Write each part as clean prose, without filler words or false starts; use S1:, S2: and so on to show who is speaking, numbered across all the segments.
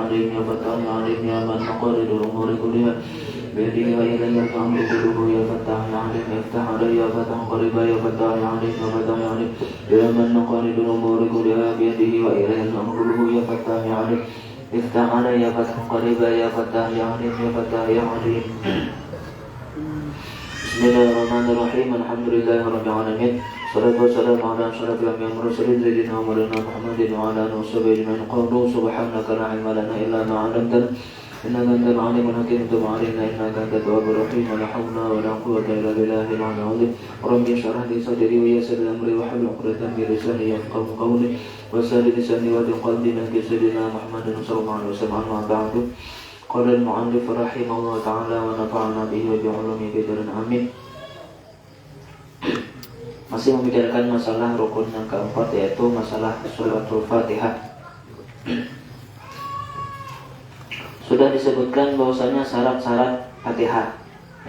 S1: عليم يا فتاح يا عليم يا من مقرر الأمور كلها بيده وإليه الأمر كله يا فتاح يا عليم افتح علي يا فتاح قريبا يا فتاح يا عليم يا فتاح يا عليم يا من مقرر الأمور كلها بيده وإليه الأمر كله يا فتاح يا عليم افتح علي يا فتاح قريبا يا فتاح يا عليم يا فتاح يا عليم. Bismillahirrahmanirrahim. Alhamdulillahirabbil alamin. Shalatu wassalamu ala asyrafil anbiya'i wal mursalin sayyidina Muhammadin wa ala alihi washabihi ajma'in. Qulu subhanaka la ilma lana illa ma 'allamtana innaka antal alimul hakim. Tub 'alaina innaka antat tawwabur rahim. La haula wa la quwwata illa billahil 'aliyyil 'azim. Rabbi shrah li sadri wa yassir li amri wahlul 'uqdatam min lisani yafqahu qawli wasaddid lisani wa qalbi min sayyidina Muhammadin sallallahu alaihi wasallam. Amma ba'du. Qala al-mu'allif rahimahullah ta'ala wa nafa'ana bihi wa bi'ulumihi fid darin amin. Masih membicarakan masalah rukun yang keempat, yaitu masalah suratul Fatihah. Sudah disebutkan bahwasanya syarat-syarat Fatihah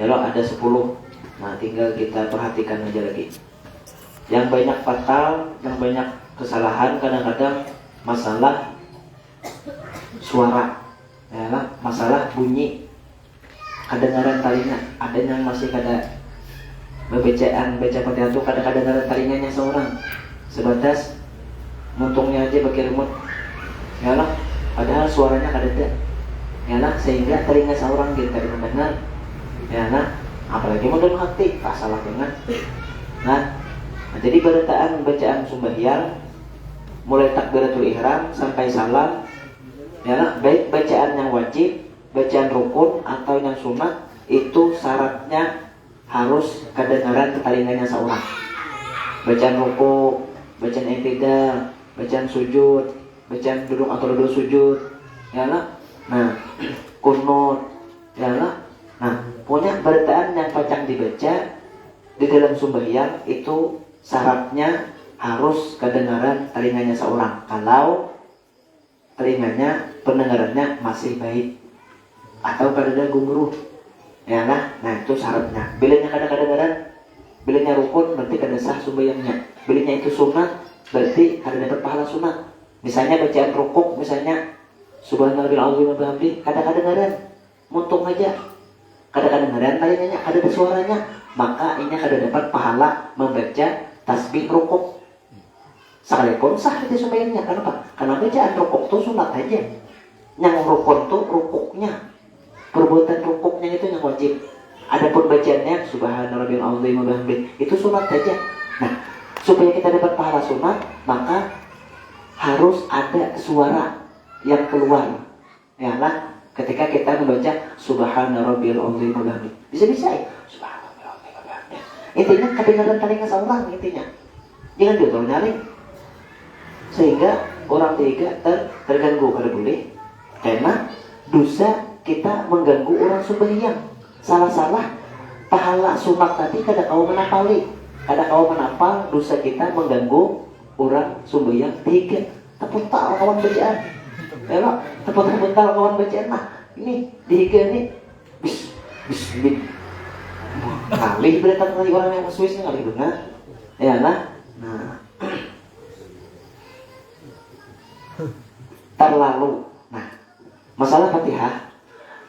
S1: ada 10. Nah, tinggal kita perhatikan aja lagi. Yang banyak fatal, yang banyak kesalahan kadang-kadang masalah suara. Masalah bunyi, kedengaran telinga. Ada yang masih kada bacaan baca Fatihah itu kadang-kadang kedengaran telinganya seorang sebatas muntungnya aja pakai remote, padahal suaranya kada ada, sehingga telinga seorang kita mendengar, apalagi model hati, salah banget. Nah, jadi bacaan sembahyang mulai takbiratul ihram sampai salam, baik bacaan yang wajib, bacaan rukun atau yang sunat, itu syaratnya harus kedengaran ke telinganya seorang. Bacaan ruku, bacaan i'tidal, bacaan sujud, bacaan duduk atau duduk sujud, kunut, punya bacaan yang pacang dibaca di dalam sembahyang itu syaratnya harus kedengaran telinganya seorang. Kalau telinganya, pendengarannya masih baik atau kada gumruh, nah itu syaratnya. Bilanya kada kedengaran, bilanya rukun berarti kada sah sembahyangnya. Bilanya itu sunat berarti kada dapat pahala sunat. Misalnya bacaan rukuk, misalnya subhanallahil azim wa bihamdihi, kada kedengaran, muntung aja, kada kedengaran telinganya, kada ada suaranya, maka ini kada dapat pahala membaca tasbih rukuk. Sekalipun sah itu sembahyangnya. Kenapa? Karena bacaan rukuk itu sunat aja. Yang rukun itu rukuknya, perbuatan rukuknya itu yang wajib. Adapun bacaannya subhanallahil azim wa bihamdihi itu sunat aja. Nah, supaya kita dapat pahala sunat, maka harus ada suara yang keluar. Ketika kita membaca subhanallahil azim wa bihamdihi. Bisa-bisa ya. Subhanallahil azim wa bihamdihi. Intinya kedengaran telinga seorang intinya. Jangan diulang-ulang. Sehingga orang tidak terganggu, kada boleh, karena dosa kita mengganggu orang sembahyang. Salah-salah pahala sunat tadi kada kau menapali, kada kau menapal, dosa kita mengganggu orang sembahyang tiga. Tepuk tak kawan bacaan, tepuk kawan bacaan. Nah ini tiga ini bismillah kali berdatang kali orang yang Swiss ini kali benar, nah. Terlalu, masalah Fatihah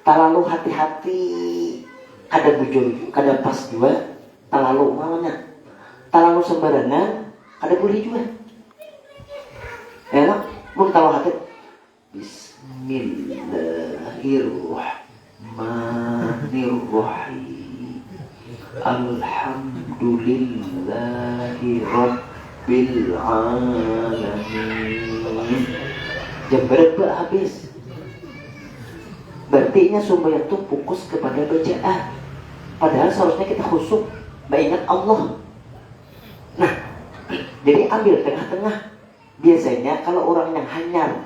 S1: terlalu hati-hati, kada bujur, kada pas juga, terlalu maunya, terlalu sembarangan, kada boleh juga. Mun kalau hati Bismillahirrahmanirrahim. Alhamdulillahi rabbil alamin. Jam berapa habis? Berarti sembahyang itu fokus kepada bacaan. Padahal seharusnya kita khusyuk mengingat Allah. Nah, jadi ambil tengah-tengah. Biasanya kalau orang yang hanyar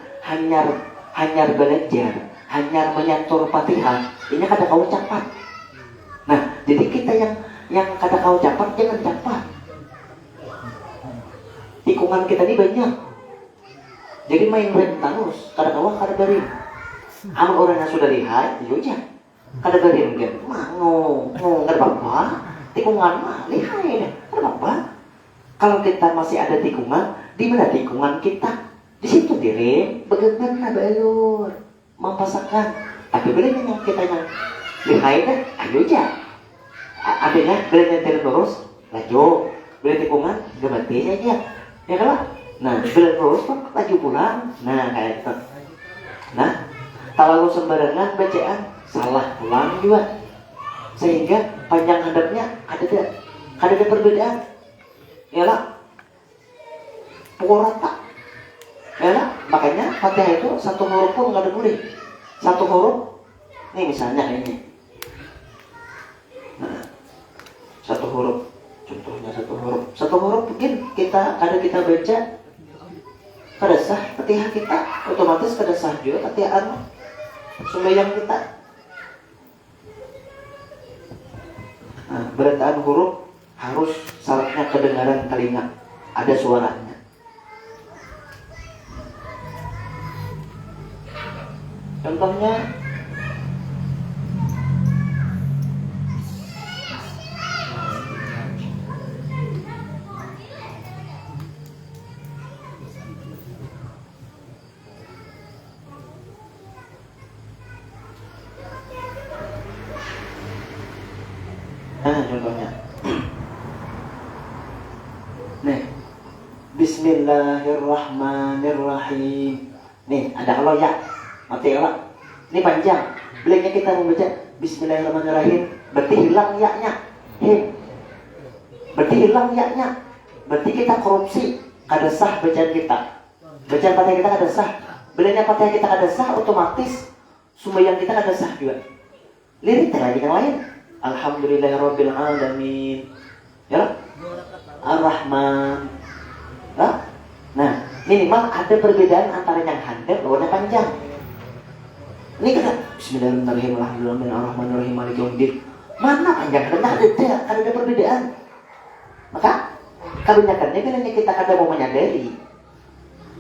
S1: belajar, hanyar menyatur Fatihah, ini kada kau cepat. Nah, jadi kita yang kada kau cepat, jangan cepat. Tikungan kita ini banyak. Jadi main rem terus, kada kawa kada beri. Amun orang yang sudah lihat, aja. Kada beri mungkin, kada apa-apa. Tikungan mah lihai, kada apa-apa. Kalau kita masih ada tikungan, di mana tikungan kita? Di situ direm, bagaimana balur? mempasakan. Tapi boleh yang kita yang lihainnya, ayo aja. Artinya boleh yang terus, laju. Boleh tikungan, ganti aja. Ya kan? Nah, boleh terus tuh laju pulang. Nah, kayak itu. Nah, kalau sembarangan bacaan salah pulang juga. Sehingga panjang hadapnya ada perbedaan. Ya lah. Pukul rata. Ya lah, makanya Fatihah itu satu huruf pun nggak ada boleh. Satu huruf, ini misalnya ini. Nah, satu huruf, contohnya satu huruf mungkin kita baca pada sah Fatihah kita, otomatis pada sah juga Fatihah sembahyang kita. Nah, berataan huruf harus syaratnya kedengaran telinga, ada suaranya. Contohnya contohnya nih, Bismillahirrahmanirrahim. Nih, ada kalau ya mati ya. Ini panjang. Bilangnya kita membaca Bismillahirrahmanirrahim, berarti hilang ya-nya. Berarti hilang ya-nya. Berarti kita korupsi. Kada sah bacaan kita. Bacaan Fatihah kita kada sah. Bilangnya Fatihah kita kada sah, otomatis sembahyang kita kada sah juga. Lirik lagi yang lain. Alhamdulillahirabbil alamin. Ya. Ar-Rahman. Nah, minimal ada perbedaan antara yang handap dan panjang. Ini kan Bismillahirrahmanirrahim, Alhamdulillahirrahmanirrahim, Maliki yaumiddin. Mana panjang ada perbedaan. Maka kebanyakannya bilangnya kita kada mau menyadari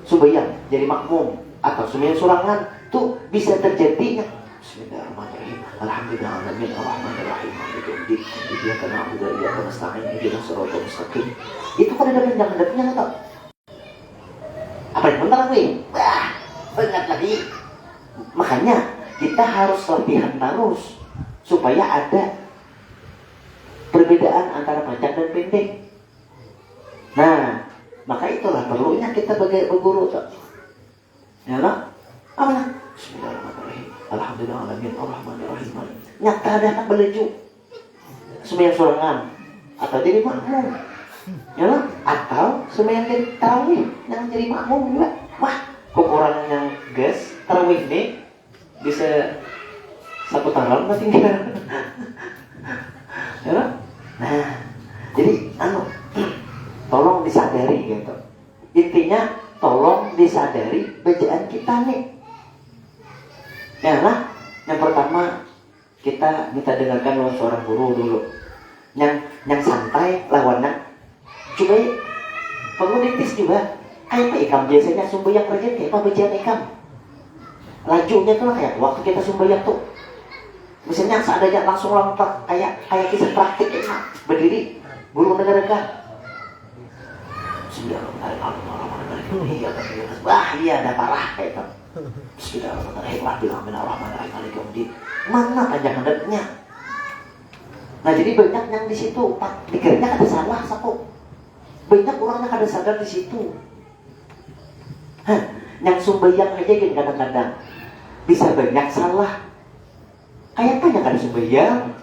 S1: sembahyang jadi makmum atau sembahyang surangan tuh bisa terjadinya. Bismillahirrahmanirrahim, Alhamdulillahirrahmanirrahim, Ar-Rahmanirrahim, Maliki yaumiddin, Iyyaka na'budu wa iyyaka nasta'in, ihdinas siratal mustaqim. Itu kan ada panjang-panjangnya atau apa yang bentar gue? Wah, banget lagi. Makanya kita harus latihan terus supaya ada perbedaan antara panjang dan pendek. Nah, maka itulah perlunya kita sebagai guru tuh. Ya lah, apa? Bismillahirrahmanirrahim, Alhamdulillahirabbil alamin. Nyata ada anak belaju sembahyang surangan atau jadi makmum. Ya lah, atau sembahyang jadi tarawih yang jadi makmum juga. Wah, kok orang yang gas tarawih ini bisa satu tangan masih tinggal. Ya, nah, jadi tolong disadari gitu. Intinya tolong disadari bacaan kita nih. Ya lah, yang pertama kita minta dengarkan lawan seorang guru dulu. Yang santai lawannya. Coba perlu ditis juga. Kayak Pak Ikam biasanya sembahyang rajin kayak apa bacaan Ikam? Lajunya tuh kayak waktu kita sembahyang tuh. Misalnya seadanya langsung lompat kayak kisah praktik ya. Berdiri guru negara. Bismillahirrahmanirrahim. Wah, iya ada parah kayak itu. Bismillahirrahmanirrahim. Mana panjang hadapnya? Nah, jadi banyak yang di situ pikirnya ada salah satu. Banyak orang yang kada sadar di situ. Yang sembahyang aja kan kadang-kadang bisa banyak salah. Kayak apa yang kada sembahyang?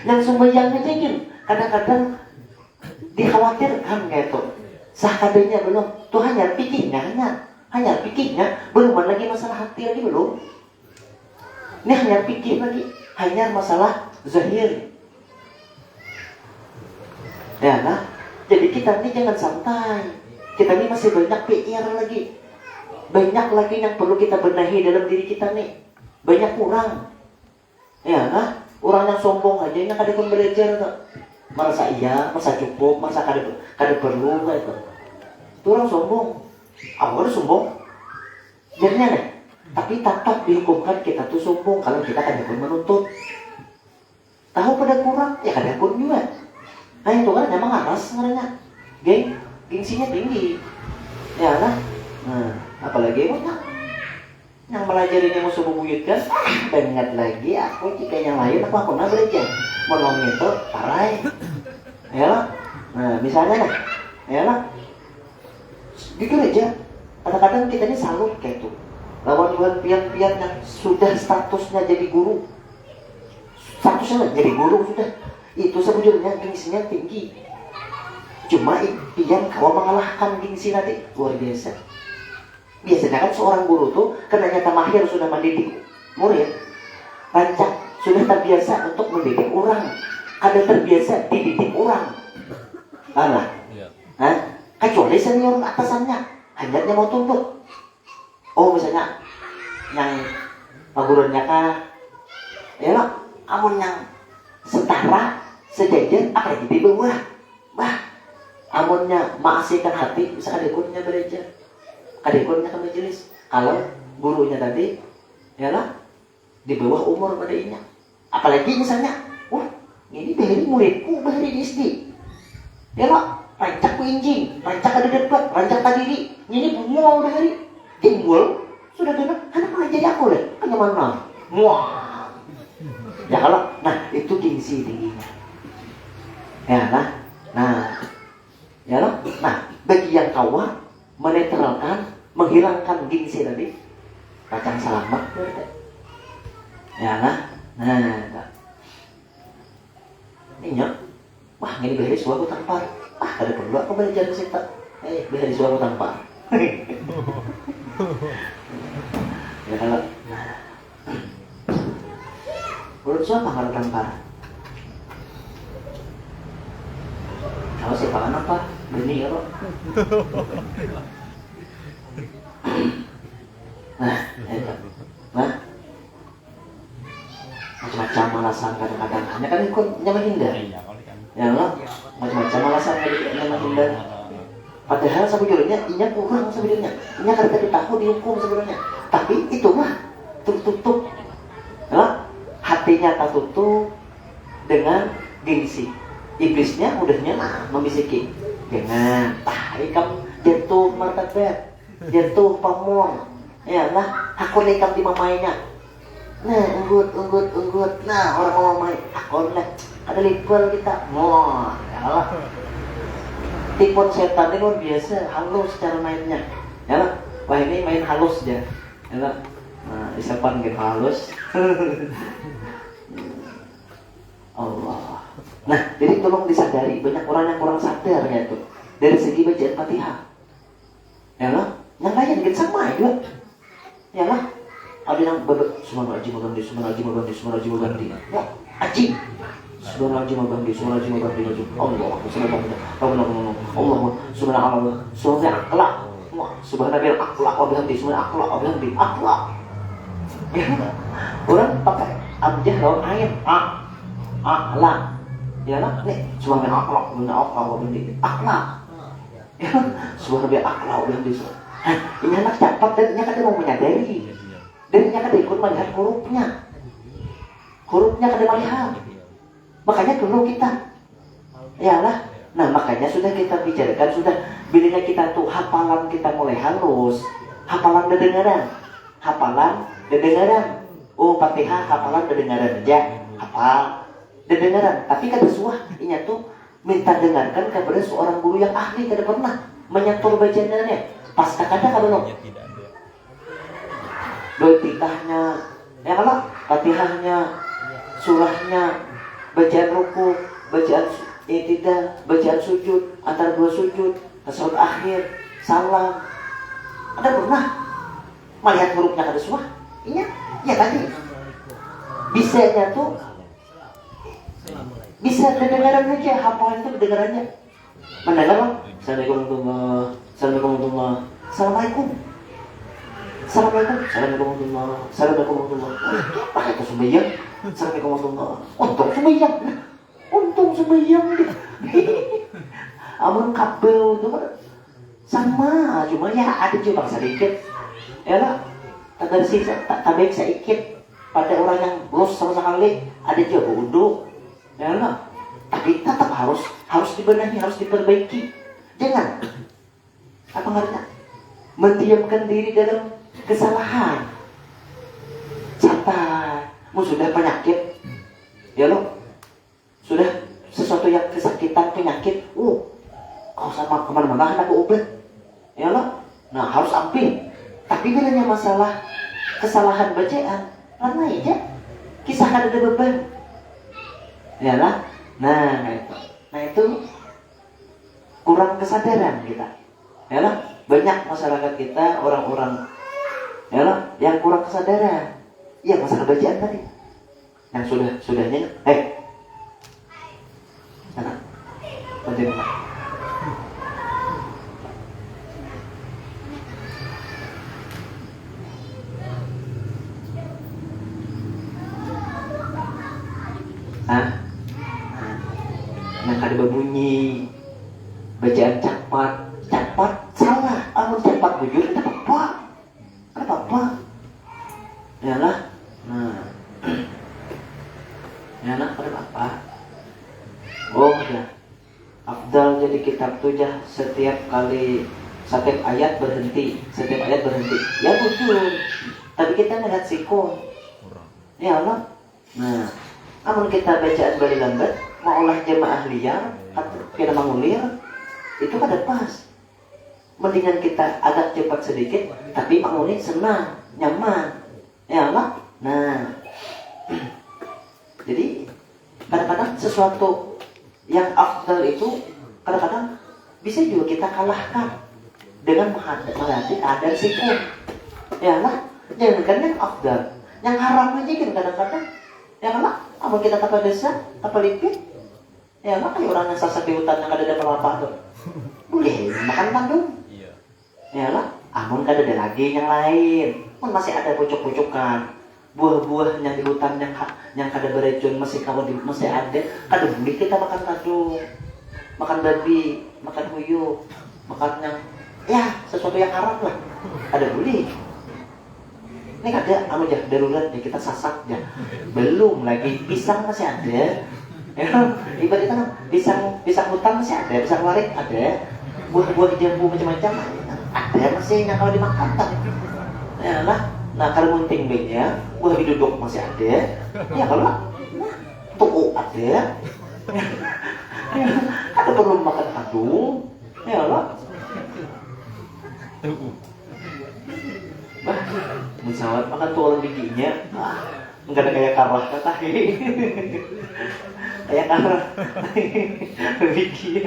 S1: Yang sembahyang aja kan kadang-kadang dikhawatirkan gitu. Sah kadanya belum. Tuh hanya pikirnya belum lagi masalah hati lagi belum. Ini hanya pikir lagi, hanya masalah zahir. Ya nah, jadi kita ini jangan santai. Kita ini masih banyak PR lagi. Banyak lagi yang perlu kita benahi dalam diri kita nih. Banyak kurang. Ya nah, orang yang sombong aja yang kada pun belajar tuh. Merasa iya, merasa cukup, merasa kada perlu gitu. Itu orang sombong. Awalnya sombong. Jadinya nih, tapi tetap dihukumkan kita tuh sombong kalau kita kada pun menuntut. Tahu pada kurang, ya kada pun juga. Nah itu kan emang aras sebenarnya, gengsinya tinggi, ya lah. Nah apalagi banyak Yang melajarinya musuh bubuyutkan, banget lagi aku jika yang lain aku nak belajar. Menolong itu parai. Ya, nah misalnya nih, ya lah, jujur aja. Kadang-kadang kita ini salut kayak itu. Lawan pian-pian yang sudah statusnya jadi guru, statusnya jadi guru sudah. Itu sebetulnya gengsinya tinggi. Cuma pian kau mengalahkan gengsi nanti luar biasa. Biasanya kan seorang guru tuh karena nyata mahir sudah mendidik murid, rancak sudah terbiasa untuk mendidik orang, ada terbiasa dididik orang, mana? Nah, kecuali senior atasannya, hanya mau tuntut. Oh misalnya yang pagurannya kah, ya lah, amun yang setara, sejajar, apalagi di bawah, bah, amunnya maasihkan hati, bisa kadekunnya belajar. Kadekunnya ke majelis. Kalau gurunya tadi, ya lah, di bawah umur padanya. Apalagi misalnya, ini dari muridku, dari SD. Ya lah, rancak ku injing, rancak ada debat, rancak tadi ini mau dari timbul sudah benar, anak mengajari aku deh, kan mana? Wah, ya kalau, nah itu gengsi tingginya. Ya lah, ya lah, nah bagi yang kawan menetralkan, menghilangkan gengsi tadi, kacang selamat berarti. Ya lah, nah, ini wah ini beres aku tampar, ada perlu aku belajar ke situ, beres aku tampar. Ya kalau, menurut siapa kalau tampar? Kalau siapa kan apa? Geni ya kok. Nah, macam-macam alasan kadang-kadang hanya kan ikut menghindar. Ya Allah, macam-macam alasan menghindar. Padahal sebenarnya inya kurang sebenarnya. Inya kada tahu dihukum sebenarnya. Tapi itu mah tertutup. Ya, hatinya tertutup dengan gengsi. Iblisnya udahnya membisiki. Jangan, ikam jatuh martabat, jatuh pamor. Ya lah, aku nikam di mamainya. Nah, unggut. Nah, orang mau main, aku lah. Ada libel kita. Wah, ya Allah. Tipon setan ini luar biasa, halus cara mainnya. Ya lah, wah ini main halus aja. Ya lah, nah, isapan gitu halus. Allah. Nah, jadi tolong disadari banyak orang yang kurang sadar ya tuh dari segi bacaan Fatihah. Ya lah, yang lain gitu sama juga. Ya lah, ada yang Subhanallah mabandi, ya, aji. Subhanallah mabandi. Allah, ya, orang pakai abjad lawan ain, akhlak. Ya lah, nih subhanallah akhlak, akhlak. Ya, subhanallah akhlak ini anak cepat dan dia kadang mau menyadari. Dan dia kadang ikut melihat hurufnya kadang melihat. Makanya dulu kita, ya lah. Nah makanya sudah kita bicarakan, sudah bila kita tuh hafalan kita mulai halus, hafalan dengaran. Oh Fatihah hafalan dengaran aja, hafal dengaran. Tapi kada suah, inya tuh minta dengarkan kepada seorang guru yang ahli, kada pernah menyentuh bacaannya. Pas kata kalau doi titahnya, ya kalau Fatihahnya, surahnya, bacaan ruku, bacaan i'tidal, bacaan sujud, antara dua sujud, tasawuf akhir, salam. Ada pernah melihat hurufnya kada semua? Iya, ya tadi. Bisanya tuh bisa kedengaran aja, hafalan itu kedengarannya. Mendengar, Assalamualaikum warahmatullahi. Assalamualaikum. Pakai itu sembahyang. Assalamualaikum. Untung sembahyang. Amun kabel itu sama, cuma ya ada juga sedikit. Ya lah, tak baik sedikit pada orang yang belum sama sekali ada juga wudhu. Ya lah, tapi tetap harus dibenahi, harus diperbaiki. Jangan apa namanya? Mendiamkan diri dalam kesalahan. santai. Mau sudah penyakit, ya lo, sudah sesuatu yang kesakitan, penyakit, kau sama kemana-mana aku obat, ya lo. Nah harus amping. Tapi bilanya masalah kesalahan bacaan, karena aja kisahkan ada beban, ya lah. Nah itu kurang kesadaran kita, ya lah. Banyak masyarakat kita orang-orang, ya lah, yang kurang kesadaran. Ya masalah bacaan tadi, yang sudahnya, anak, penting banget. Yang ada berbunyi bacaan capat salah. Amun capat bujur kita apa ya lah. Ya lah pada apa ya afdal jadi kitab tuh jah setiap ayat berhenti ya bujur, tapi kita melihat sikon ya Allah. Nah amun kita bacaan balik lambat maulah jemaah liar atau kita mengulir itu kada pas. Mendingan kita agak cepat sedikit tapi mengulir senang, nyaman, ya Allah. Nah jadi kadang-kadang sesuatu yang afdal itu kadang-kadang bisa juga kita kalahkan dengan menghadapi keadaan sikon, ya Allah. Jangan kan yang afdal, yang haram aja kan kadang-kadang, ya Allah. Apa kita tapal desa, tapal lipit, ya Allah. Kayak orang yang sasak di hutan yang ada kelapa tuh, boleh makan tandung, ya Allah. Amun kada ada lagi yang lain, masih ada pucuk-pucukan, buah-buah yang di hutan yang kada beracun masih ada, kada boleh kita makan tandung, makan babi, makan huyuk, makan yang sesuatu yang haram lah, ada boleh. Ini kada darurat ya kita sasak ya. Belum lagi pisang masih ada. Ibaratnya pisang hutan masih ada, pisang warik ada, buah-buah jambu macam-macam ada masih yang kalau dimakan kan. Ya lah. Nah kalau munting banyak, buah biduduk masih ada. Ya kalau tuku ada. Ada perlu makan tandung. Ya lah. Musawat makan tulang giginya, enggak ada kayak karlah kata kayak karlah gigi.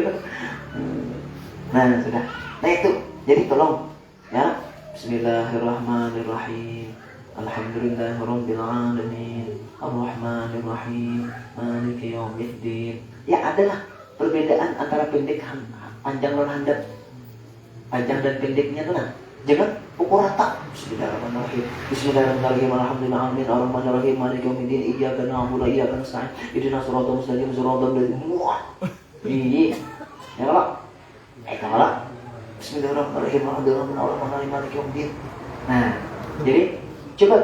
S1: Nah sudah. Nah itu jadi tolong ya. Bismillahirrahmanirrahim. Alhamdulillahirabbil alamin. Arrahmanirrahim. Maliki yaumiddin. Ya adalah perbedaan antara panjang dan handap. Panjang dan pendeknya tuh nah. Jangan pukul rata. Bismillahirrahmanirrahim. Bismillahirrahmanirrahim. Alhamdulillahirabbil alamin. Arrahmanirrahim. Maliki yaumiddin. Iyyaka na'budu wa iyyaka nasta'in. Ihdinas siratal mustaqim. Siratal ladzina Iya. Ya Allah. Allah. Bismillahirrahmanirrahim. Alhamdulillahirabbil maliki yaumiddin. Nah, jadi coba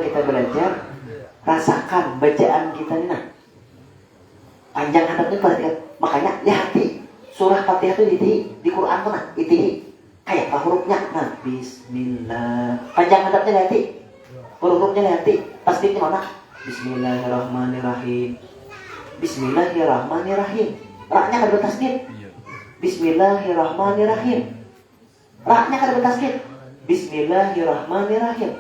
S1: kita belajar rasakan bacaan kita ini nah. Panjang hadapnya perhatikan. Makanya hati surah Fatihah itu di Quran tuh nah, itu kayak hurufnya. Nah, bismillah. Panjang hadapnya hati. Hurufnya hati. Pasti di mana? Bismillahirrahmanirrahim. Bismillahirrahmanirrahim. Ra-nya kada bertasdid. Bismillahirrahmanirrahim. Ra-nya kada bertasdid. Bismillahirrahmanirrahim.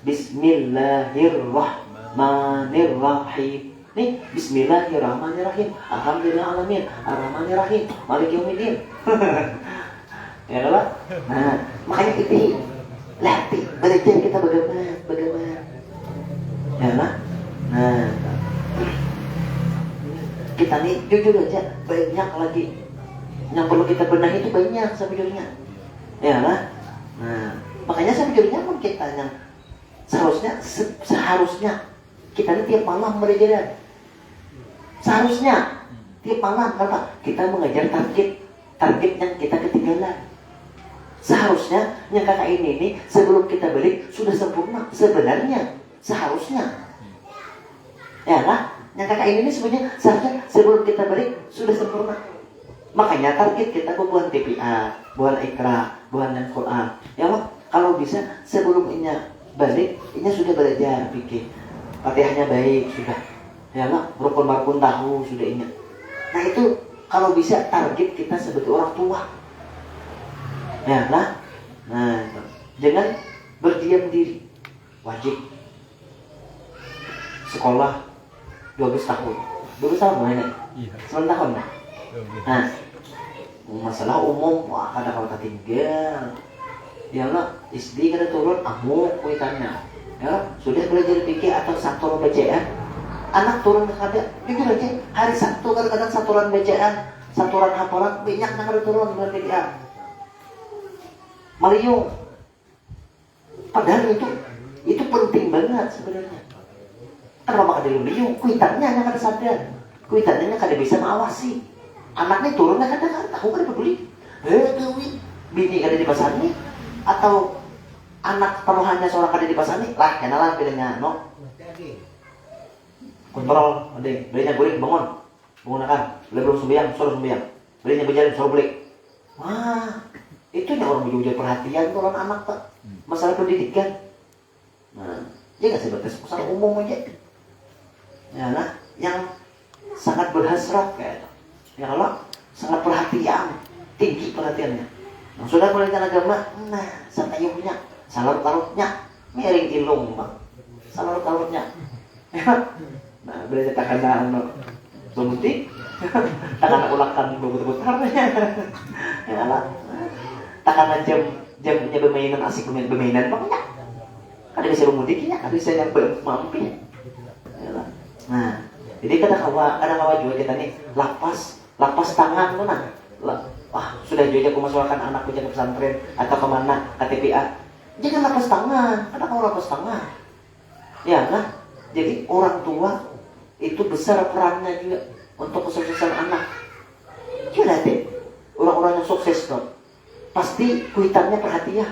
S1: Bismillahirrahmanirrahim. Nih, bismillahirrahmanirrahim. Alhamdulillahirabbil alamin. Arrahmanirrahim. Maliki yaumiddin. Ya Allah. Nah, makanya itu latih belajar kita bagaimana. Ya Allah. Nah, kita nih jujur aja banyak lagi yang perlu kita benahi itu banyak sebetulnya. Ya Allah. Nah, makanya sebetulnya pun kita yang seharusnya kita ini tiap malam belajar. Seharusnya tiap malam karena kita mengejar target yang kita ketinggalan. Seharusnya yang kakak ini sebelum kita balik sudah sempurna sebenarnya seharusnya. Ya lah, yang kakak ini sebenarnya seharusnya sebelum kita balik sudah sempurna. Makanya target kita bukan TPA, bukan Iqra, bukan Al-Quran. Ya Allah, kalau bisa sebelum balik, ini sudah belajar fikih, Fatihahnya baik sudah, ya nggak, rukun tahu sudah ingat. Nah itu kalau bisa target kita sebagai orang tua, ya lah. Nah jangan berdiam diri, wajib sekolah 12 tahun, 12 tahun mana? 9 tahun lah. Nah masalah umum, wah kadang kalau tinggal. Ya lah, SD kada turun amuk kuitannya. Ya, sudah belajar fikih atau saturan bacaan. Anak turun kada, jujur aja, hari Sabtu kadang-kadang saturan bacaan, saturan hafalan banyak nang kada turun dengan fikih. Maliung. Padahal itu penting banget sebenarnya. Kenapa kada maliung? Kuitannya hanya kada sadar. Kuitannya kada bisa mengawasi. Anaknya turunnya kadang-kadang tahu kada peduli. Duit, bini kada dipasani. Atau anak penuhannya seorang kada dipasani, lah kenalan bedanya, no? Kontrol, adeng, belinya guling, bangun akan, belum sembahyang, suruh sembahyang, belinya berjalan, suruh balik. Wah, itu yang orang menjadi perhatian tuh orang anak tak, masalah pendidikan. Nah, dia nggak sebatas masalah umum aja. Ya lah, yang sangat berhasrat kayak itu, ya Allah, sangat perhatian, tinggi perhatiannya. Nah, sudah penelitian agama, nah, satayuhnya, salarut-larutnya, miring ilung, bang, salarut-larutnya. Nah, belajar takkan semuti, takkan ulakan berputar, ya lah, takkan jamnya bermainan asik bermainan, bangnya, ada bisa bermudiknya, ada bisa yang mampu, ya lah. Nah, jadi kadang-kadang juga kita nih lapas tangan tuh nah. Wah, sudah juga aku masukkan anak ke pesantren atau kemana KTPA. Jangan lapas tangan, karena kalau lapas tangan, ya kan? Jadi orang tua itu besar perannya juga untuk kesuksesan anak. Coba deh, orang-orang yang sukses tuh, pasti kuitannya perhatian,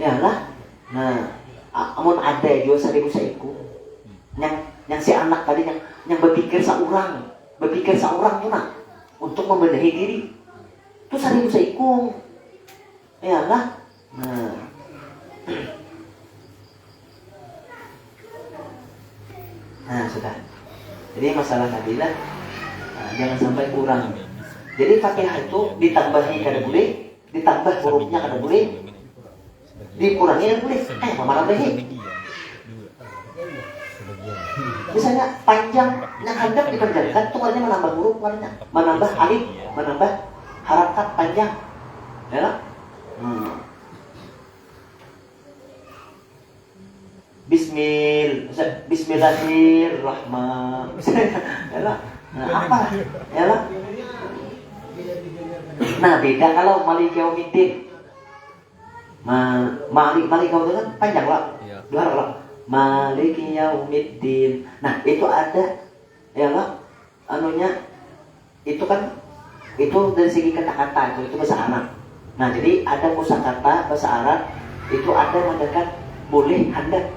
S1: ya lah. Nah, amun ada juga saiku, yang si anak tadi yang berpikir seorang tuh nah. Untuk membenahi diri itu sering bisa ikung, ya lah. Nah sudah. Jadi masalah tadi lah, jangan sampai kurang. Jadi Fatihah itu ditambahi kada boleh, ditambah hurufnya kada boleh, dikurangi kada boleh. Mana boleh? Misalnya panjang yang hadap dipanjangkan, itu warnanya menambah huruf, warnanya menambah alif, menambah harakat panjang, ya lah. Bismillahirrahmanirrahim, ya lah. Nah, apa, ya lah. Nah beda kalau Malik Yaumiddin, Malik itu kan panjang lah, dua harap lah. Maliki Yaumiddin. Nah, itu ada ya enggak? Anunya itu kan itu dari segi kata-kata itu bahasa Arab. Nah, jadi ada kosakata bahasa Arab itu ada mengatakan boleh handap.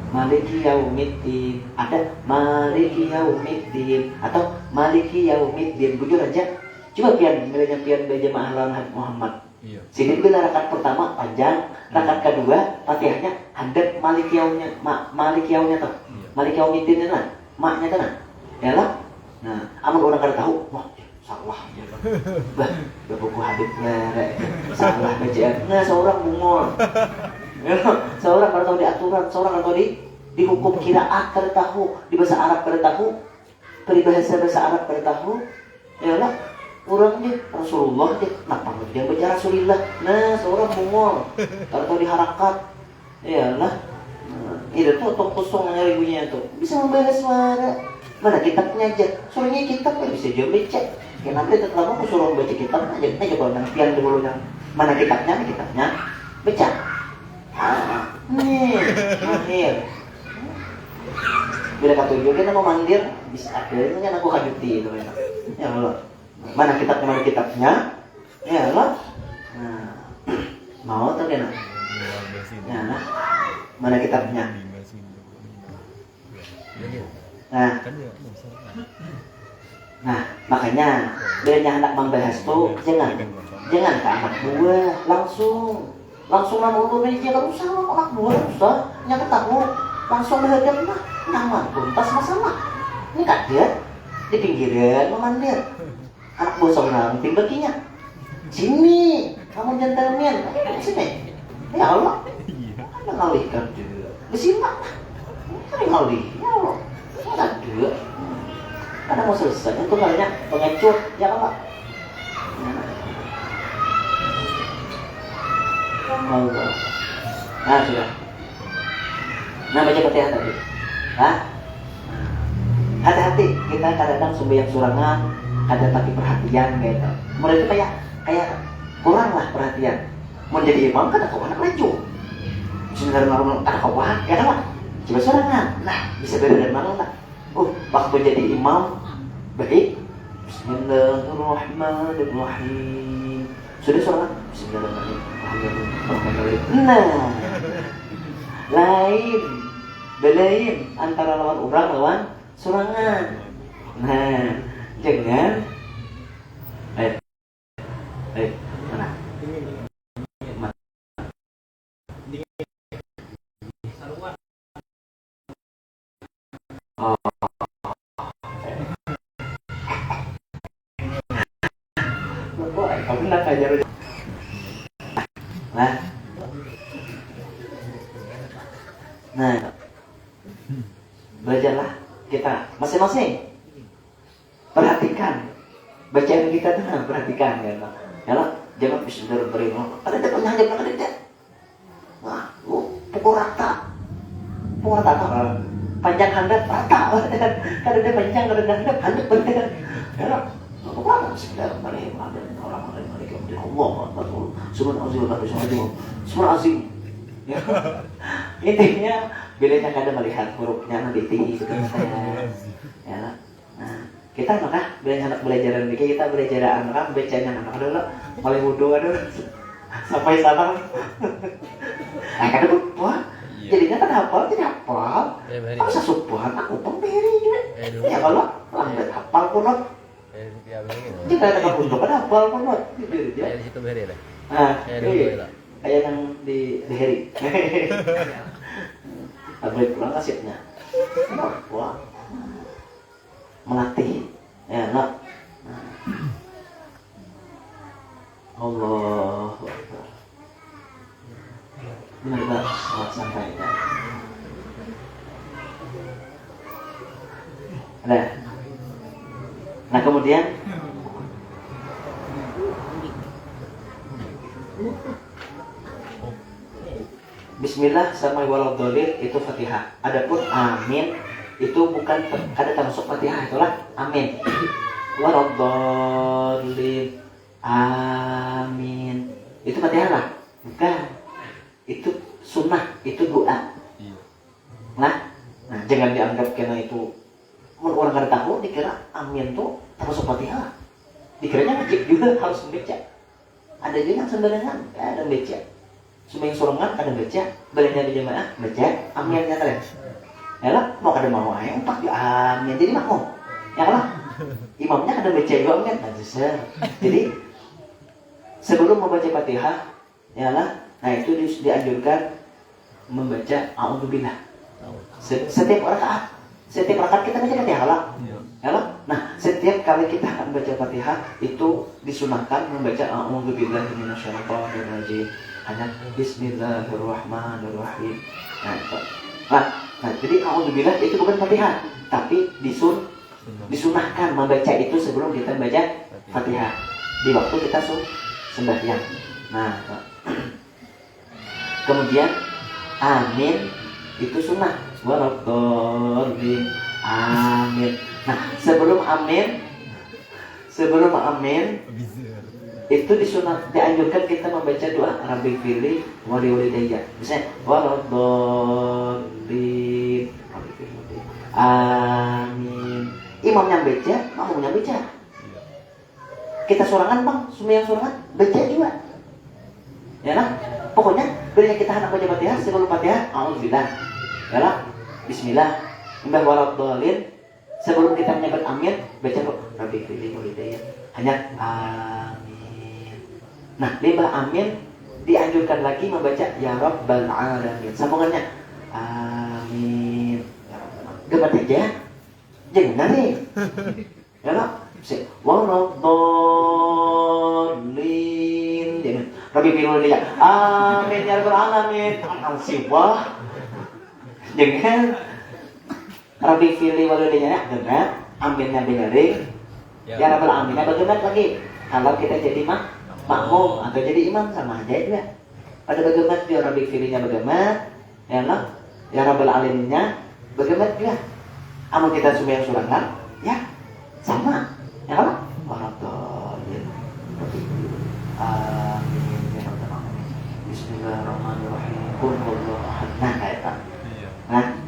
S1: Maliki Yaumiddin, ada Maliki Yaumiddin atau Maliki Yaumiddin. Jujur aja. Coba pian berjamaah lawan Muhammad. Sini bila rakaat pertama panjang, rakaat kedua Fatihahnya handap Malikiyaunya tuh. Malikiyaumiddin nah, maknya tuh nah. Ya lah. Nah, amun orang kada tahu, wah, salah. Bah, buku Habibnya salah bacaan. Nah, seorang bungol. Seorang kada tahu di aturan, seorang kada tahu di hukum qiraat kada tahu, di bahasa Arab kada tahu, peribahasa bahasa Arab kada tahu. Ya lah. Orang dia Rasulullah dia kenapa dia baca Rasulullah. Nah seorang bungol atau di harakat, ya lah. Itu tuh tong kosong nyari bunyinya tuh bisa membahas mana kitabnya aja. Soalnya kitab bisa juga baca. Kenapa itu lama aku suruh baca kitab aja. Nah coba yang pian dulu yang mana kitabnya baca. Nih mahir. Bila ketujuh kita mau mandir bisa akhirnya kan aku hajuti itu ya Allah. Mana kitabnya, ya Allah. Nah, mau tak kena? Ya, nah. Mana kitabnya? Nah, makanya bila anak membahas tuh jangan ke anak buah langsung. langsung nama untuk meja kalau sama anak dua usah nyata tahu langsung bahagia mah nyaman tuntas masalah ini kaget di pinggiran memandir anak buah seorang tim baginya sini kamu gentleman sini ya Allah ada ngalihkan juga di sini ada ngalih ya Allah ada karena mau selesai itu ngalihnya pengecut ya Allah Allah. Nah sudah. Nah baca Fatihah tadi. Nah, hati-hati kita kadang-kadang sembahyang surangan ada tapi perhatian gitu. Mereka kayak kurang lah perhatian. Mau jadi imam kan atau anak laju. Bismillahirrahmanirrahim ada kawan ya kan? Coba surangan. Nah bisa beda dari mana tak? Waktu jadi imam baik. Bismillahirrahmanirrahim. Sudah surangan. Bismillahirrahmanirrahim. Nah, lain antara lawan orang lawan surangan. Nah, jangan mana? Oh. Kamu nak ajar. Nah, belajarlah kita masing-masing. Perhatikan bacaan kita tuh, perhatikan ya. Jangan bismillahirrahmanirrahim. Ada depannya aja ada deh. Wah, pukul rata apa? Panjang handap rata. Kada ada panjang, kada ada handap bener. Ya, pukul rata bismillahirrahmanirrahim. Subhanallah. Intinya bedanya kadang melihat hurufnya nanti tinggi gitu ya. Nah, kita maka anak belajaran kita belajar anak bacanya anak adalah mulai wudu sampai sana. Nah, kadang lupa. Jadinya kan hafal jadi hafal. Masa subhan aku pemberi juga. Ya kalau lambat hafal kunut. Jika ada kampus kan hafal kunut.
S2: Ya di situ beri lah.
S1: Kayak yang di Heri. Abis pulang kasihnya. Wah. Melatih. Ya, nak. Allah. Benar-benar santai ya. Nah kemudian Bismillah sama waladhdallin itu Fatihah. Adapun amin itu bukan kada termasuk Fatihah, itulah amin. Waladhdallin amin. Itu Fatihah lah? Bukan. Itu sunnah, itu doa. Nah jangan dianggap kena itu orang kada tahu dikira amin tuh termasuk Fatihah. Dikiranya wajib juga harus membaca. Ada juga yang sembarangan ada baca. Sembahyang surangan kada baca, balenya di jamaah baca, aminnya kalian. Ya lah, mau kada mau ayo empat ya amin jadi mau. Ya lah. Imamnya kada baca juga amin, bisa. Jadi sebelum membaca Fatihah, ya lah, nah itu dianjurkan membaca a'udzubillah. Setiap rakaat kita baca Fatihah lah. Ya lah. Nah, setiap kali kita akan baca Fatihah itu disunahkan membaca a'udzubillahi minasyaitonirrajim. Hanya Bismillahirrahmanirrahim. Nah, jadi a'udzubillah itu bukan Fatihah, tapi disunahkan membaca itu sebelum kita baca Fatihah di waktu kita sembahyang. Nah, kemudian amin itu sunnah. Waladhdallin amin. Nah, sebelum amin itu dianjurkan kita membaca doa Rabbi firli wali walidayya. Misalnya waladhdallin amin. Imamnya baca, makmumnya baca. Kita sorangan bang, sembahyang sorangan baca juga. Ya lah, pokoknya berinya kita hendak baca Fatihah sebelum Fatihah a'udzubillah. Ya lah, bismillah. Imbah waladhdallin. Sebelum kita menyebut amin, baca Rabbi firli walidayya. Hanya amin. Nah, limbah amin dianjurkan lagi membaca ya Rabbal Alamin. Sambungannya amin. Gemet aja. Jangan nih. Ya lah. Waraddallin. Jangan. Rabbi firman dia. Amin ya Rabbal Alamin. Al-Siwah. Jangan. Rabbi firli walidaynya gemet. Aminnya benerin. Ya Rabbal Alamin. Bagaimana lagi? Kalau kita jadi makmum atau jadi imam sama aja ya. Pada bagaimana dia Rabbi firlinya bagaimana? Ya lah. Ya Rabbal Alaminnya bagaimana dia? Amun kita sembahyang surangan, ya sama, ya kan? Waraddallin. Amin. Ya Rabbal Alamin. Bismillahirrahmanirrahim. Qul huwallahu ahad. Nah, kayak tak. Nah,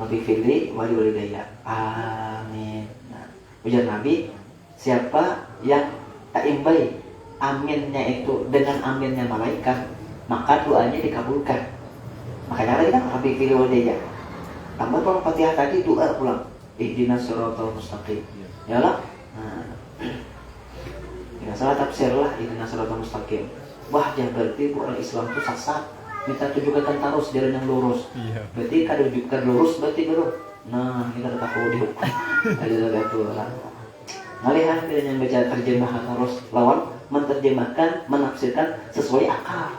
S1: Rabbi firli walidayya. Amin. Nah, ujar Nabi, siapa yang tak imbai aminnya itu dengan aminnya malaikat, maka doanya dikabulkan. Makanya lagi kan Rabbi firli walidayya. Tambah kalau Fatihah tadi doa pulang. Ihdinas siratal mustaqim. Ya lah. Nah. Ya salah tafsir lah ihdinas siratal mustaqim. Wah, ya berarti orang Islam itu sesat. Minta tunjukkan terus jalan yang lurus. Iya. Berarti kada tunjukkan lurus berarti belum. Nah, kita tak tahu dia. Ada itu lah. Ngalihan dia yang baca terjemahan harus lawan menerjemahkan, menafsirkan sesuai akal.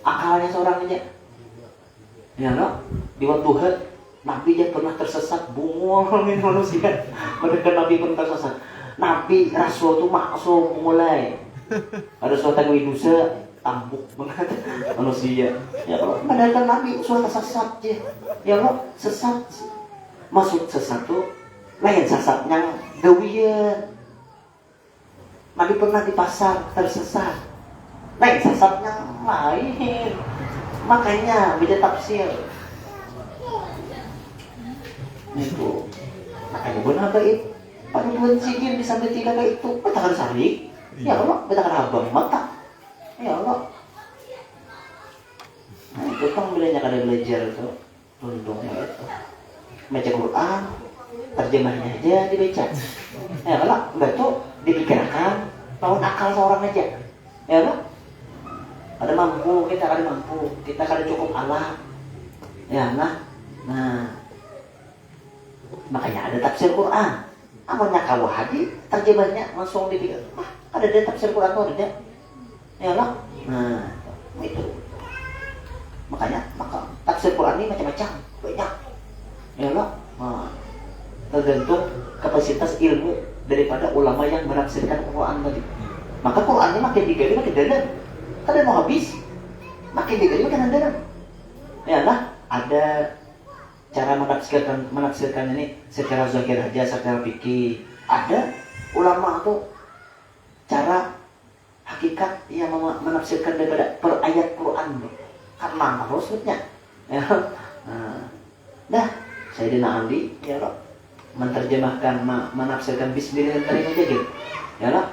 S1: Akalnya seorang aja. Ya no, di waktu Nabi yang pernah tersesat, bungul manusia. Mereka Nabi pernah tersesat. Nabi Rasul itu maksum mulai. Ada suatu yang dosa, tambuk banget manusia. Ya Allah, padahal Nabi suatu tersesat je. Ya Allah, sesat. Maksud sesat itu lain sesatnya gawian. Nabi pernah di pasar tersesat. Lain sesatnya lain. Makanya beda tafsir. Itu makanya benar baik pada bulan sigil bisa bertiga kayak itu betakan sari ya Allah betakan abang mata ya Allah. Nah itu kan bilangnya kada belajar itu untungnya itu baca Quran terjemahnya aja dibaca ya Allah enggak tuh dipikirkan lawan akal seorang aja ya Allah. Ada mampu kita kada cukup alat ya Allah. Nah makanya ada tafsir Quran. Amanya kawah hadi terjemahnya langsung dipikir. Ada tafsir Quran tuh ada. Ya Allah. Nah, itu. Makanya tafsir Quran ini macam-macam, banyak. Ya Allah. Nah, tergantung kapasitas ilmu daripada ulama yang menafsirkan Quran tadi. Maka Qurannya makin digali makin dalam. Kada mau habis. Makin digali makin dalam. Ya Allah, ada cara menafsirkan ini secara zahir aja, secara fikih. Ada ulama tuh cara hakikat yang menafsirkan daripada per ayat Quran karena maksudnya ya. Nah, Sayyidina Ali ya Allah menerjemahkan menafsirkan bismillahirrahmanirrahim aja gitu. Ya Allah.